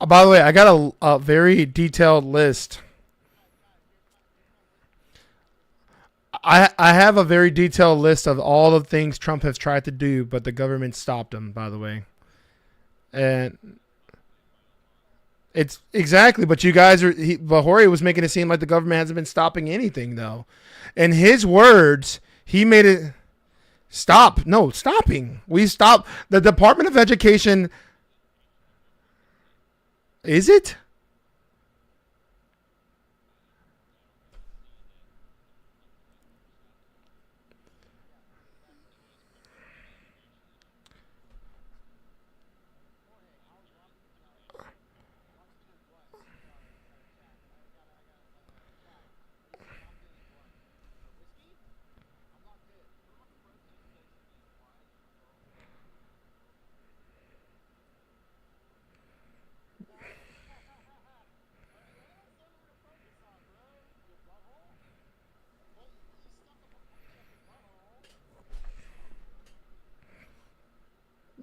By the way, I got a very detailed list. I have a very detailed list of all the things Trump has tried to do, but the government stopped him. By the way, and it's exactly. But you guys are. Bahori was making it seem like the government hasn't been stopping anything, though. In his words, he made it stop. No, stopping. We stopped the Department of Education. Is it?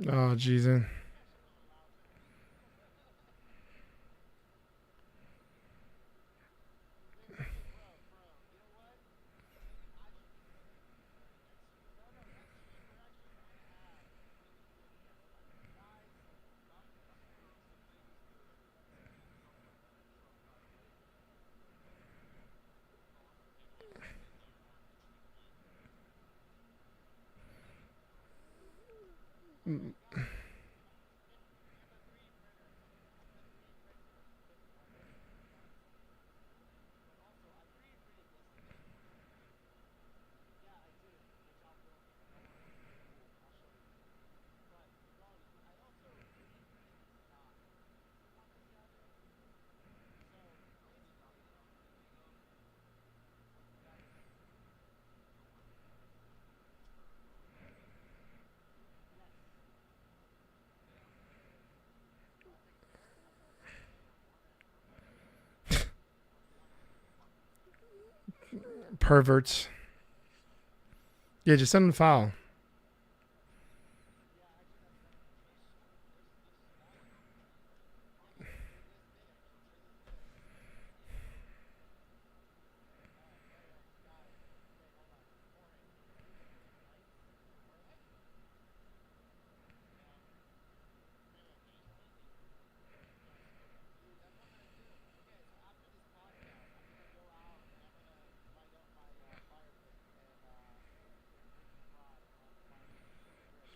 Oh, Jesus. Perverts. Yeah, just send them the file.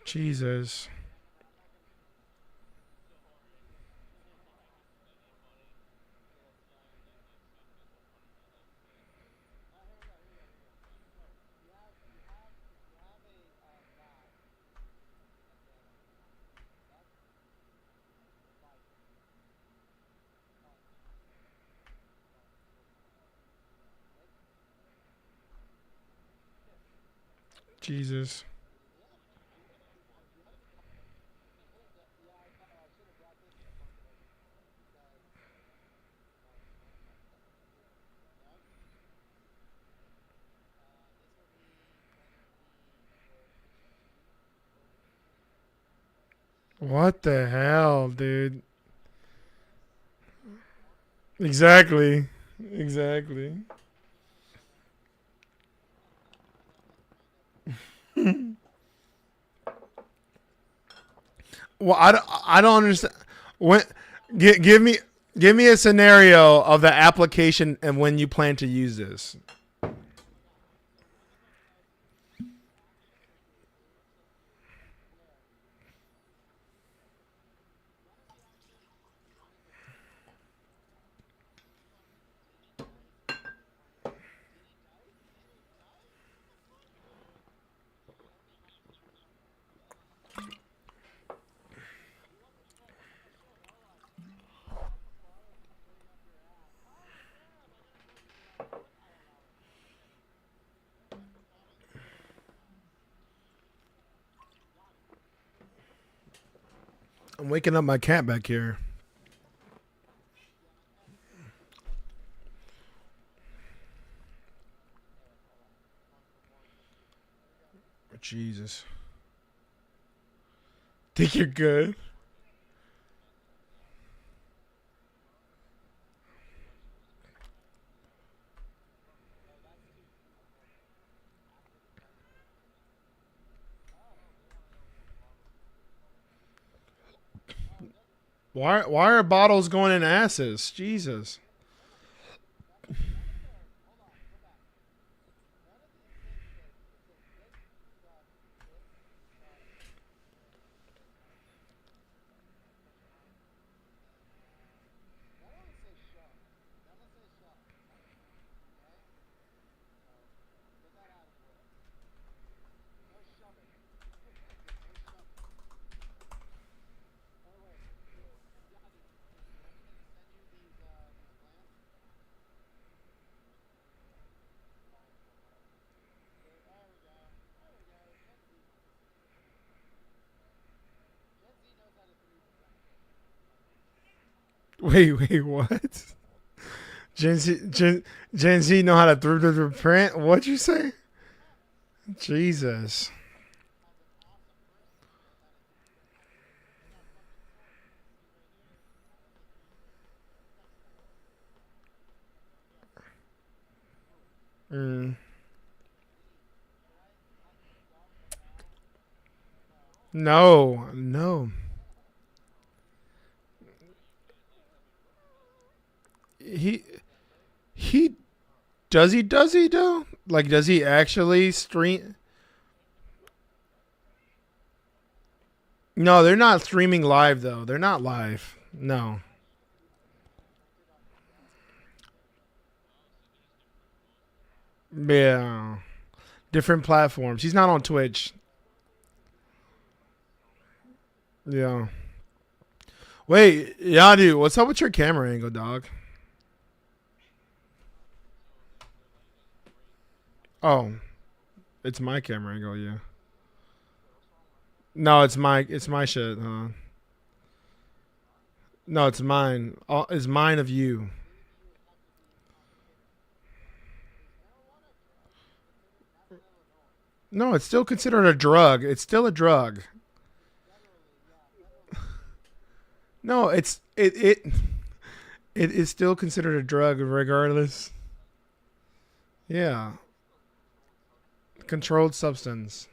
Jesus. Jesus. What the hell, dude? Exactly. Exactly. Well, I don't understand. When give me a scenario of the application and when you plan to use this. I'm waking up my cat back here. Jesus. Think you're good? Why are bottles going in asses? Jesus. Wait, what? Gen Z know how to through print? What'd you say? Jesus. Mm. No. He he does he though? Like does he actually stream? No, they're not streaming live though. They're not live. No. Yeah. Different platforms. He's not on Twitch. Yeah. Wait, Yadu, what's up with your camera angle, dog? Oh, it's my camera angle, yeah. No, it's my shit, huh? No, it's mine. It's mine of you. No, it's still considered a drug. It's still a drug. No, it is still considered a drug regardless. Yeah, controlled substance.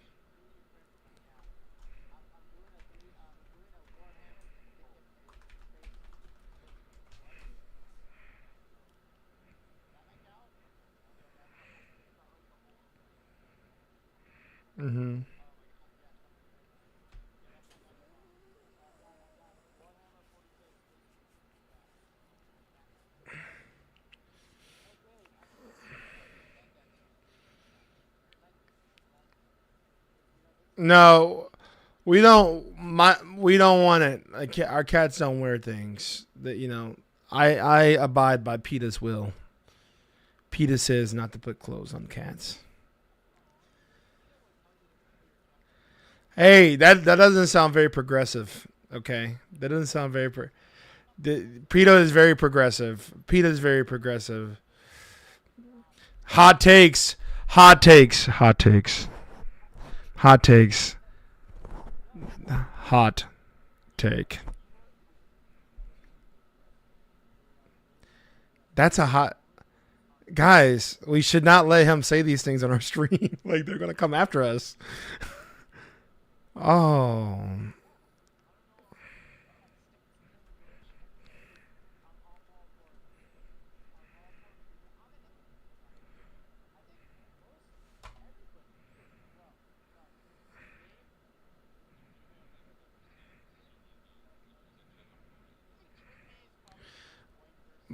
No, we don't want it. Our cats don't wear things that I abide by PETA's will. PETA says not to put clothes on cats. Hey, that doesn't sound very progressive. Okay, that doesn't sound very. PETA is very progressive. PETA is very progressive. Hot takes. Hot takes. Hot takes. Hot takes. Hot take. That's a hot. Guys, we should not let him say these things on our stream. Like, they're going to come after us. Oh.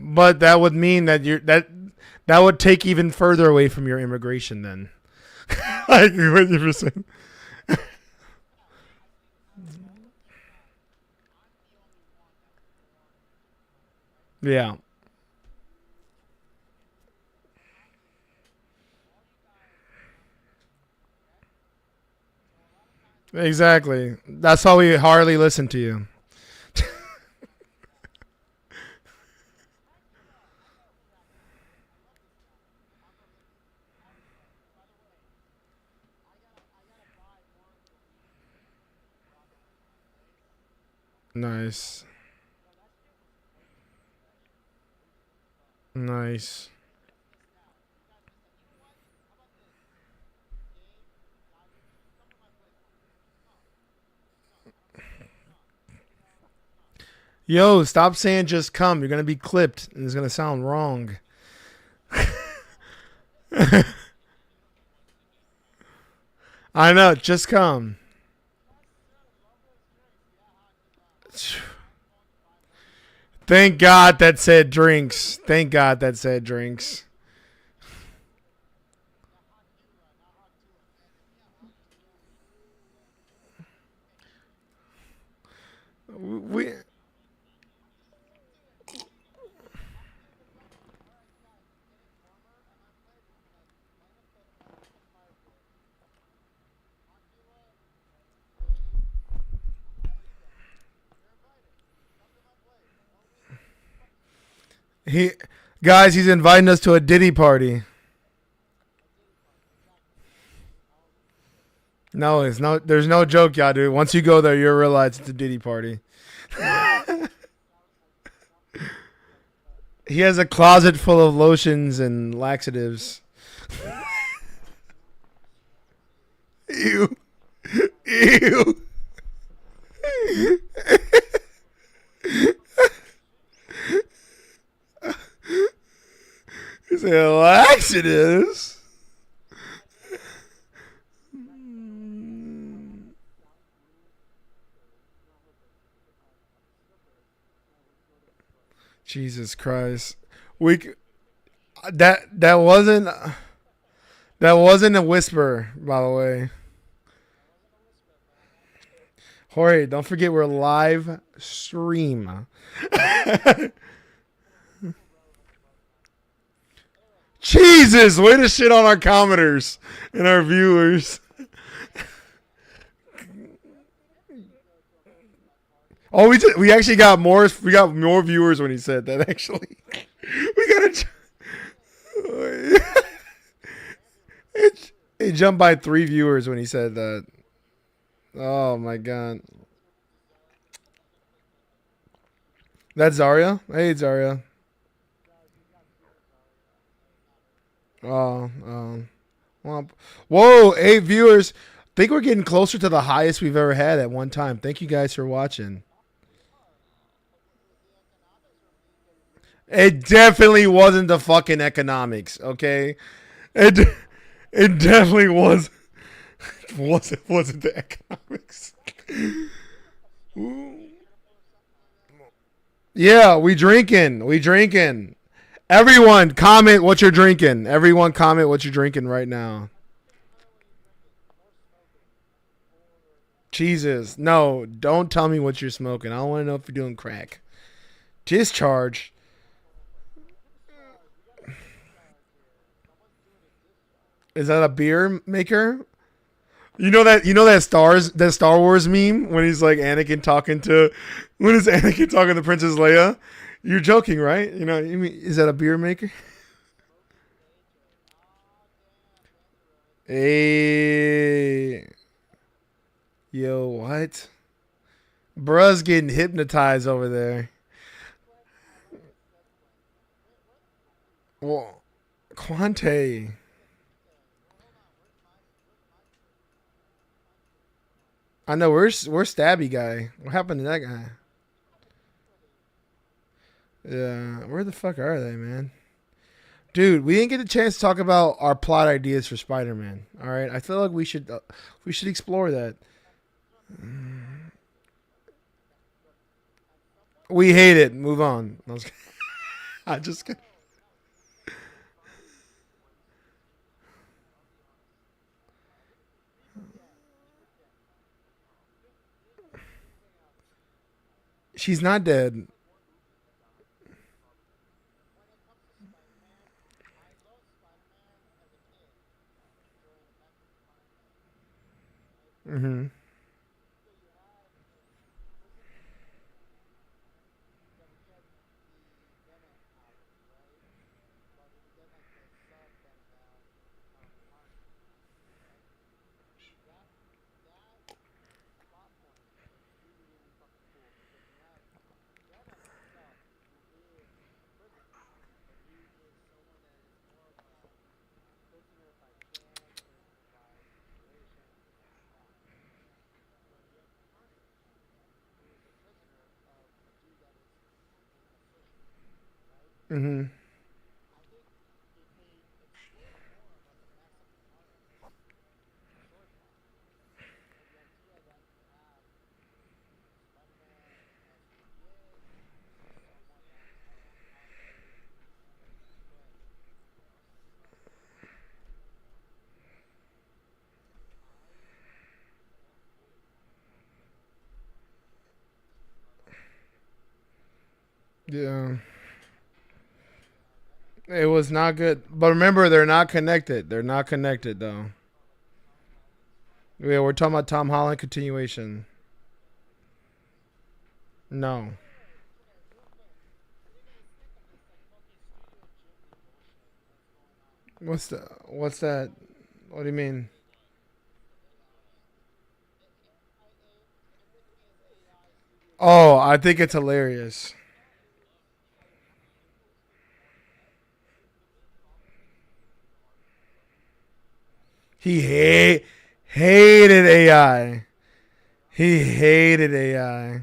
But that would mean that that would take even further away from your immigration then. Like what you were saying. Yeah. Exactly. That's why we hardly listen to you. Nice. Nice. Yo, stop saying just come. You're going to be clipped and it's going to sound wrong. I know, just come. Thank God that said drinks. Thank God that said drinks. We he guys, he's inviting us to a Diddy party. No, there's no joke, y'all, dude. Once you go there, you'll realize it's a Diddy party. He has a closet full of lotions and laxatives. Ew. Ew. He said laxatives. Jesus Christ. That wasn't a whisper, by the way. Jorge, don't forget we're live stream. Jesus, way to shit on our commenters and our viewers. Oh, we actually got more. We got more viewers when he said that. Actually, we got it jumped by 3 viewers when he said that. Oh my God. That's Zarya. Hey, Zarya. Whoa, 8 viewers. I think we're getting closer to the highest we've ever had at one time. Thank you guys for watching. It definitely wasn't the fucking economics, okay? It definitely was. Wasn't the economics. Yeah, we drinking. Everyone comment what you're drinking. Everyone comment what you're drinking right now. Jesus. No, don't tell me what you're smoking. I don't want to know if you're doing crack. Discharge. Is that a beer maker? You know that Star Wars meme when he's like Anakin talking to when is Anakin talking to Princess Leia? You're joking, right? You mean is that a beer maker? Hey, yo, what? Bruh's getting hypnotized over there. Well, Quante. I know where's Stabby guy. What happened to that guy? Yeah, where the fuck are they, man? Dude, we didn't get a chance to talk about our plot ideas for Spider-Man. All right, I feel like we should explore that. We hate it. Move on. I just she's not dead. Mm-hmm. Mm-hmm. Yeah. It was not good. But remember, they're not connected. They're not connected, though. Yeah, we're talking about Tom Holland continuation. No. What's that? What do you mean? Oh, I think it's hilarious. He hated AI. He hated AI.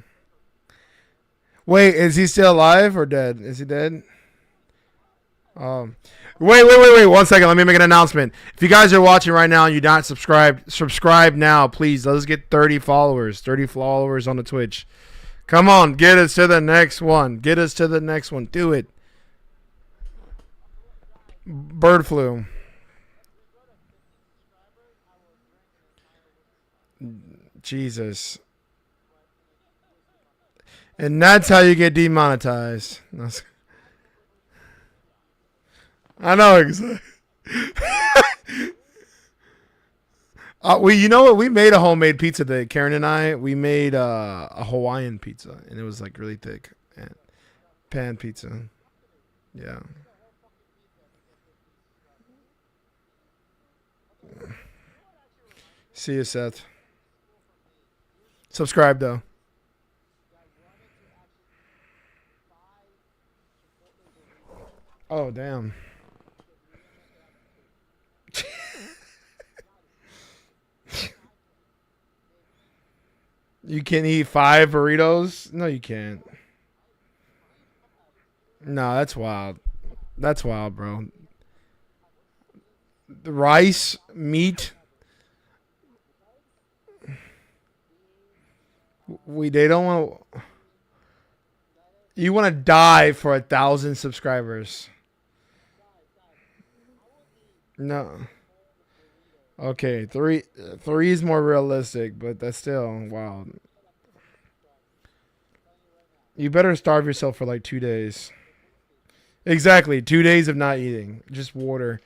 Wait, is he still alive or dead? Is he dead? Um, wait. 1 second. Let me make an announcement. If you guys are watching right now and you're not subscribed, subscribe now, please. Let's get 30 followers. 30 followers on the Twitch. Come on, get us to the next one. Get us to the next one. Do it. Bird flu. Jesus. And that's how you get demonetized. I know exactly. You know what? We made a homemade pizza today. Karen and I, we made a Hawaiian pizza, and it was like really thick. And pan pizza. Yeah. See you, Seth. Subscribe though. Oh damn. You can eat 5 burritos? No, you can't. No, that's wild. That's wild, bro. The rice, meat. They don't want. You want to die for 1,000 subscribers? No. Okay, three is more realistic, but that's still wild. You better starve yourself for like 2 days. Exactly, 2 days of not eating, just water,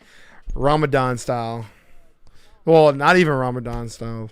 Ramadan style. Well, not even Ramadan style.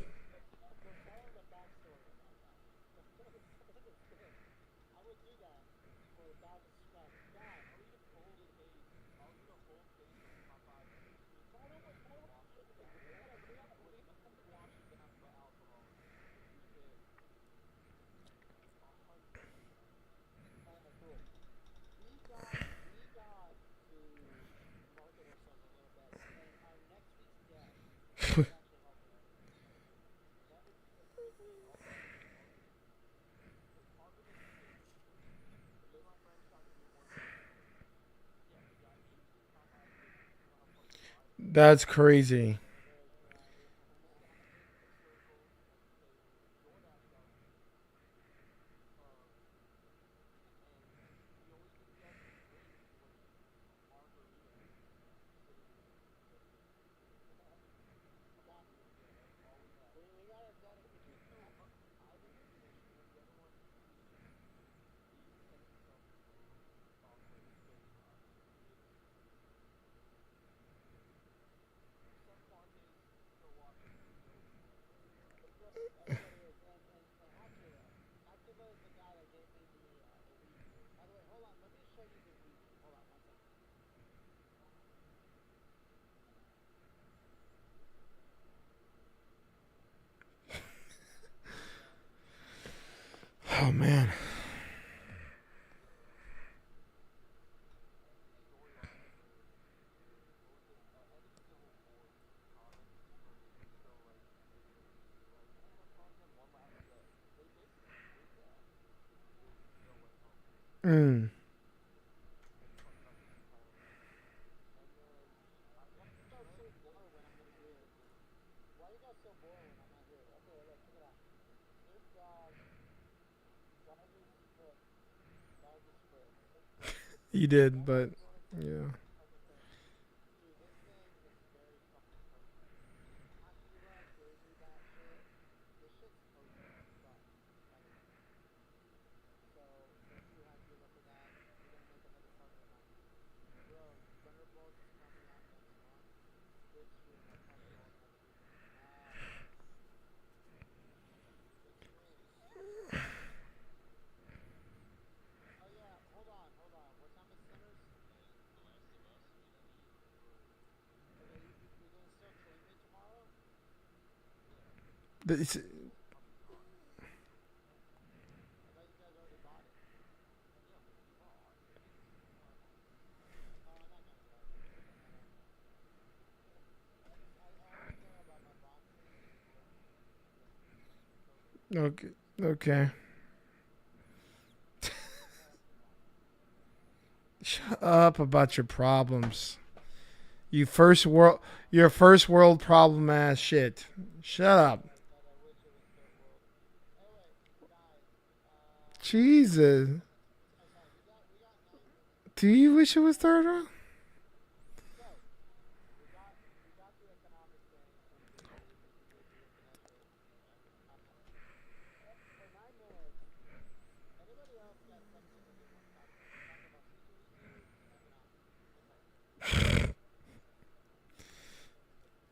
That's crazy. Oh man. Mm. You did, but yeah. This- Okay. Okay. Shut up about your problems. You first world, your first world problem ass shit. Shut up. Jesus. Do you wish it was third round?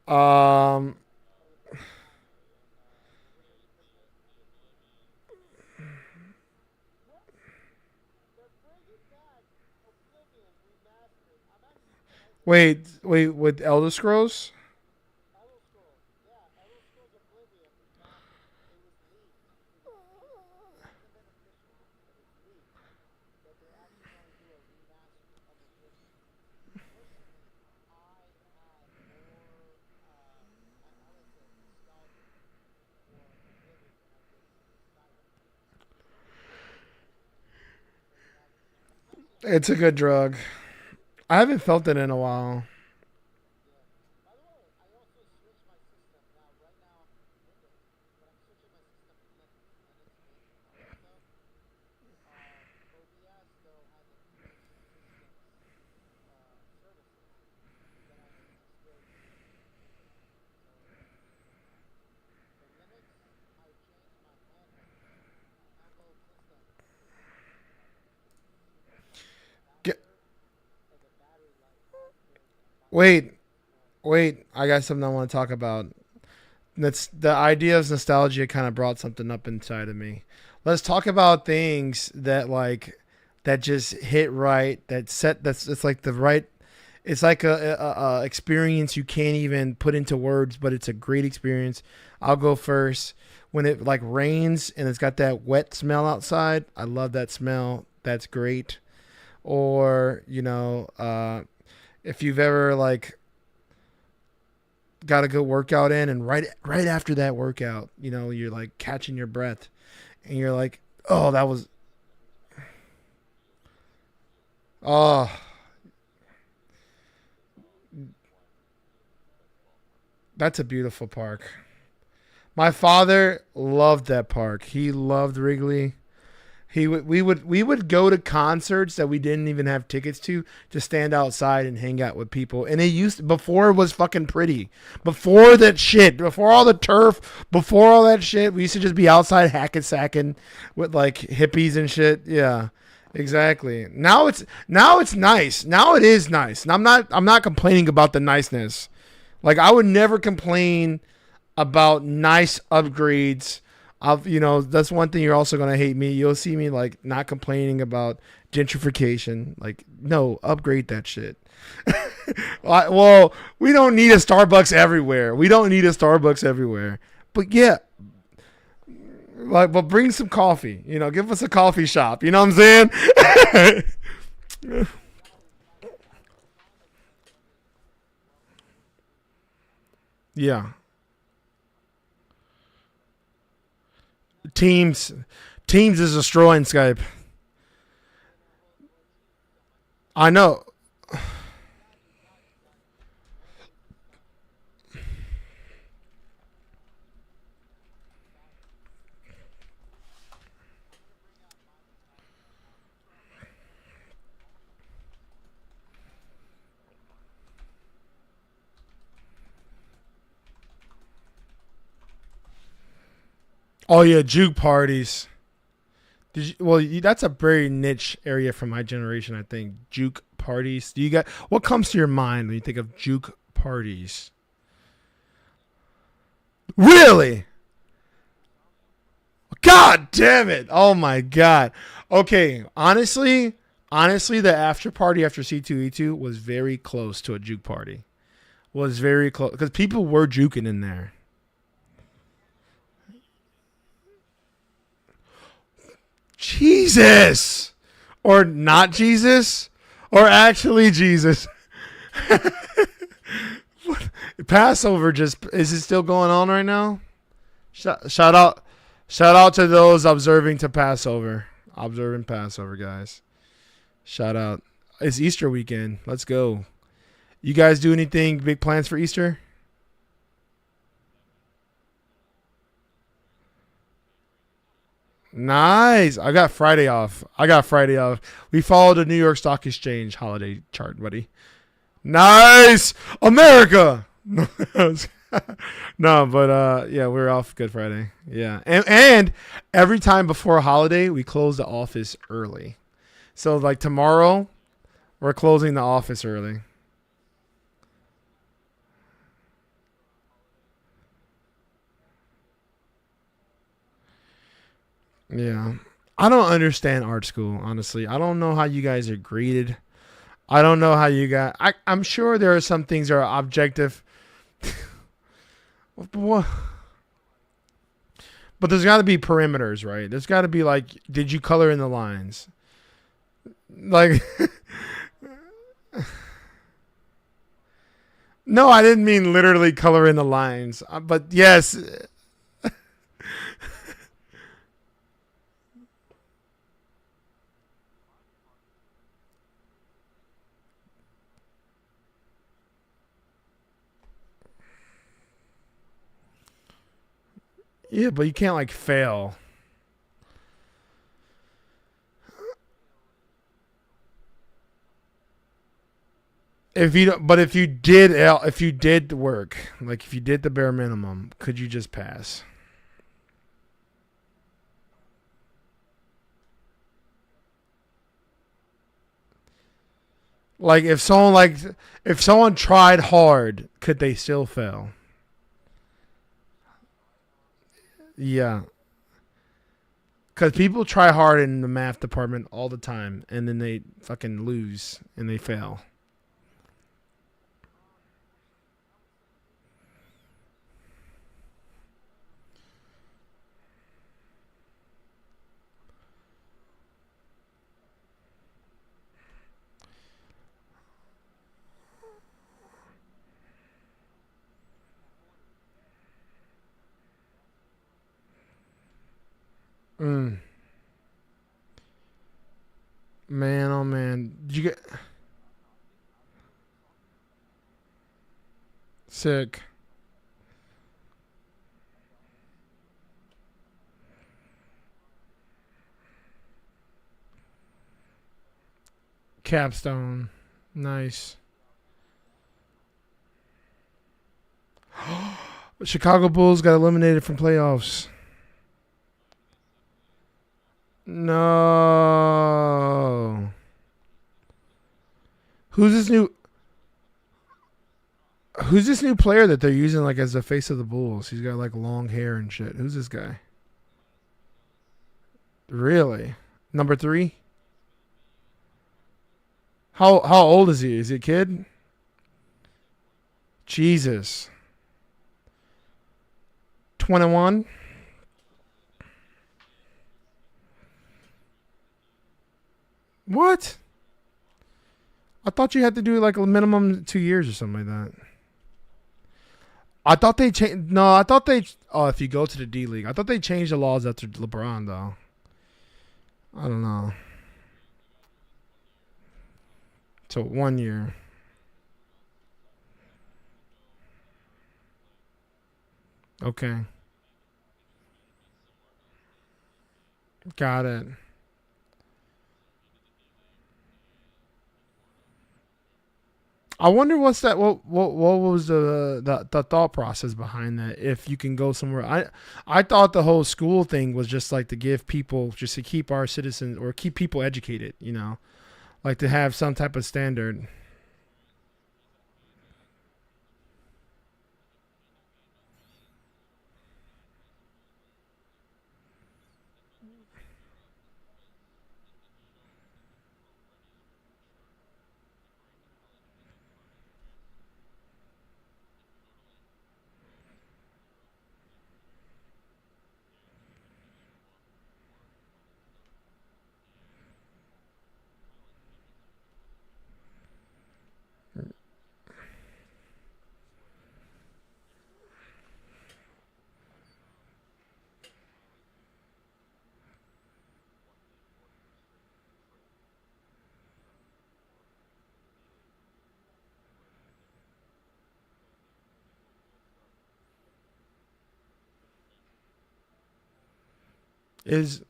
Um. Wait. With Elder Scrolls? It's a good drug. I haven't felt it in a while. Wait, wait. I got something I want to talk about. That's the idea of nostalgia. Kind of brought something up inside of me. Let's talk about things that like that just hit right. That set. That's it's like the right. It's like a experience you can't even put into words, but it's a great experience. I'll go first. When it like rains and it's got that wet smell outside, I love that smell. That's great. Or if you've ever like got a good workout in, and right after that workout, you're like catching your breath, and you're like, oh, that was oh. That's a beautiful park. My father loved that park. He loved Wrigley. We would go to concerts that we didn't even have tickets to stand outside and hang out with people. And it used before it was fucking pretty. Before that shit, before all the turf, before all that shit, we used to just be outside hacking sacking with like hippies and shit. Yeah. Exactly. Now it's nice. Now it is nice. And I'm not complaining about the niceness. Like I would never complain about nice upgrades. That's one thing you're also gonna hate me. You'll see me like not complaining about gentrification. Like, no, upgrade that shit. Well, we don't need a Starbucks everywhere. But yeah, like, but bring some coffee. Give us a coffee shop. You know what I'm saying? Yeah. Teams is destroying Skype. I know. Oh yeah, juke parties. That's a very niche area for my generation, I think. Juke parties. What comes to your mind when you think of juke parties? Really? God damn it. Oh my god. Okay, honestly, the after party after C2E2 was very close to a juke party. Was very close because people were juking in there. Jesus. Or not Jesus. Or actually Jesus. Passover is it still going on right now? Shout out to those observing Passover, guys. Shout out. It's Easter weekend. Let's go. You guys do anything big plans for Easter? Nice. I got Friday off. We followed the New York Stock Exchange holiday chart, buddy. Nice. America. No, but yeah, we're off Good Friday. Yeah. And every time before a holiday, we close the office early. So like tomorrow, we're closing the office early. Yeah. I don't understand art school, honestly. I don't know how you guys are graded. I don't know how you got. I'm sure there are some things that are objective. But there's got to be perimeters, right? There's got to be like, did you color in the lines? Like, no, I didn't mean literally color in the lines. But yes. Yeah, but you can't like fail. But if you did the work, like if you did the bare minimum, could you just pass? Like if someone tried hard, could they still fail? Yeah. Because people try hard in the math department all the time, and then they fucking lose and they fail. Mm. Man, oh man. Did you get sick? Capstone. Nice. Chicago Bulls got eliminated from playoffs. No. Who's this new Who's this new player that they're using like as the face of the Bulls? He's got like long hair and shit. Who's this guy? Really? Number 3? How old is he? Is he a kid? Jesus. 21? What? I thought you had to do like a minimum 2 years or something like that. I thought they changed. No, I thought they. Oh, if you go to the D League, I thought they changed the laws after LeBron, though. I don't know. So 1 year. Okay. Got it. I wonder what's that. What was the thought process behind that? If you can go somewhere, I thought the whole school thing was just like to give people, just to keep our citizens or keep people educated. You know, like to have some type of standard. Is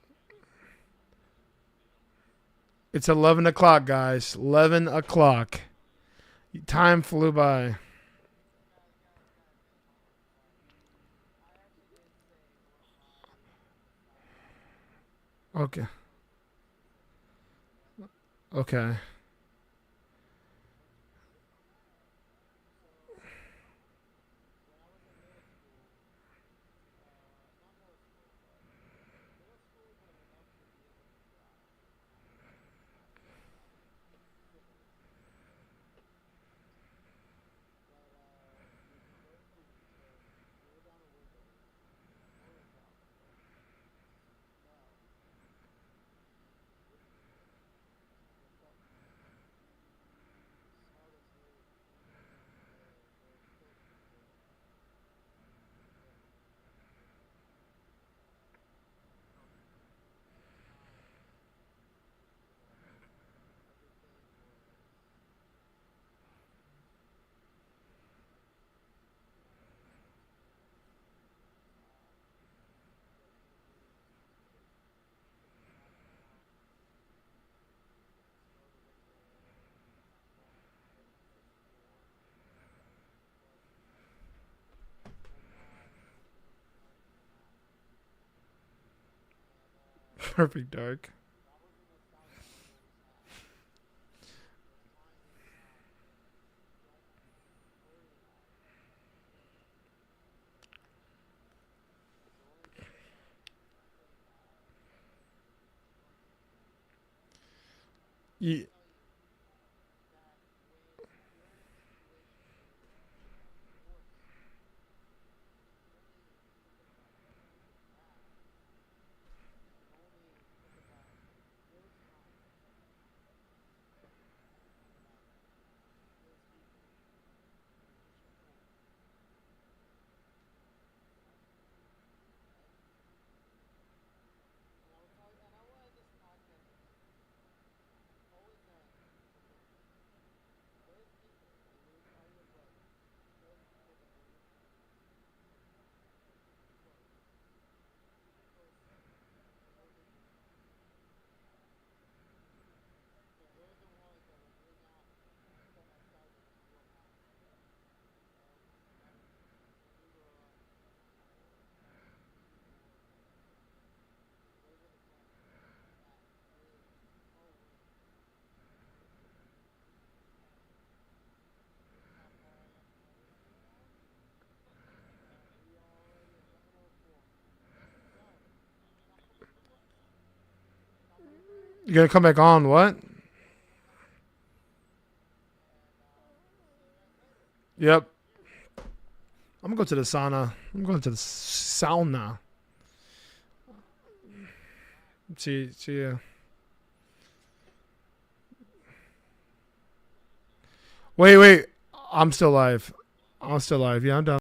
It's 11 o'clock, guys. 11 o'clock. Time flew by. Okay. Okay. Perfect dark. You, you're gonna come back on what? Yep. I'm gonna go to the sauna. I'm going to the sauna. See ya. Wait. I'm still live. Yeah, I'm done.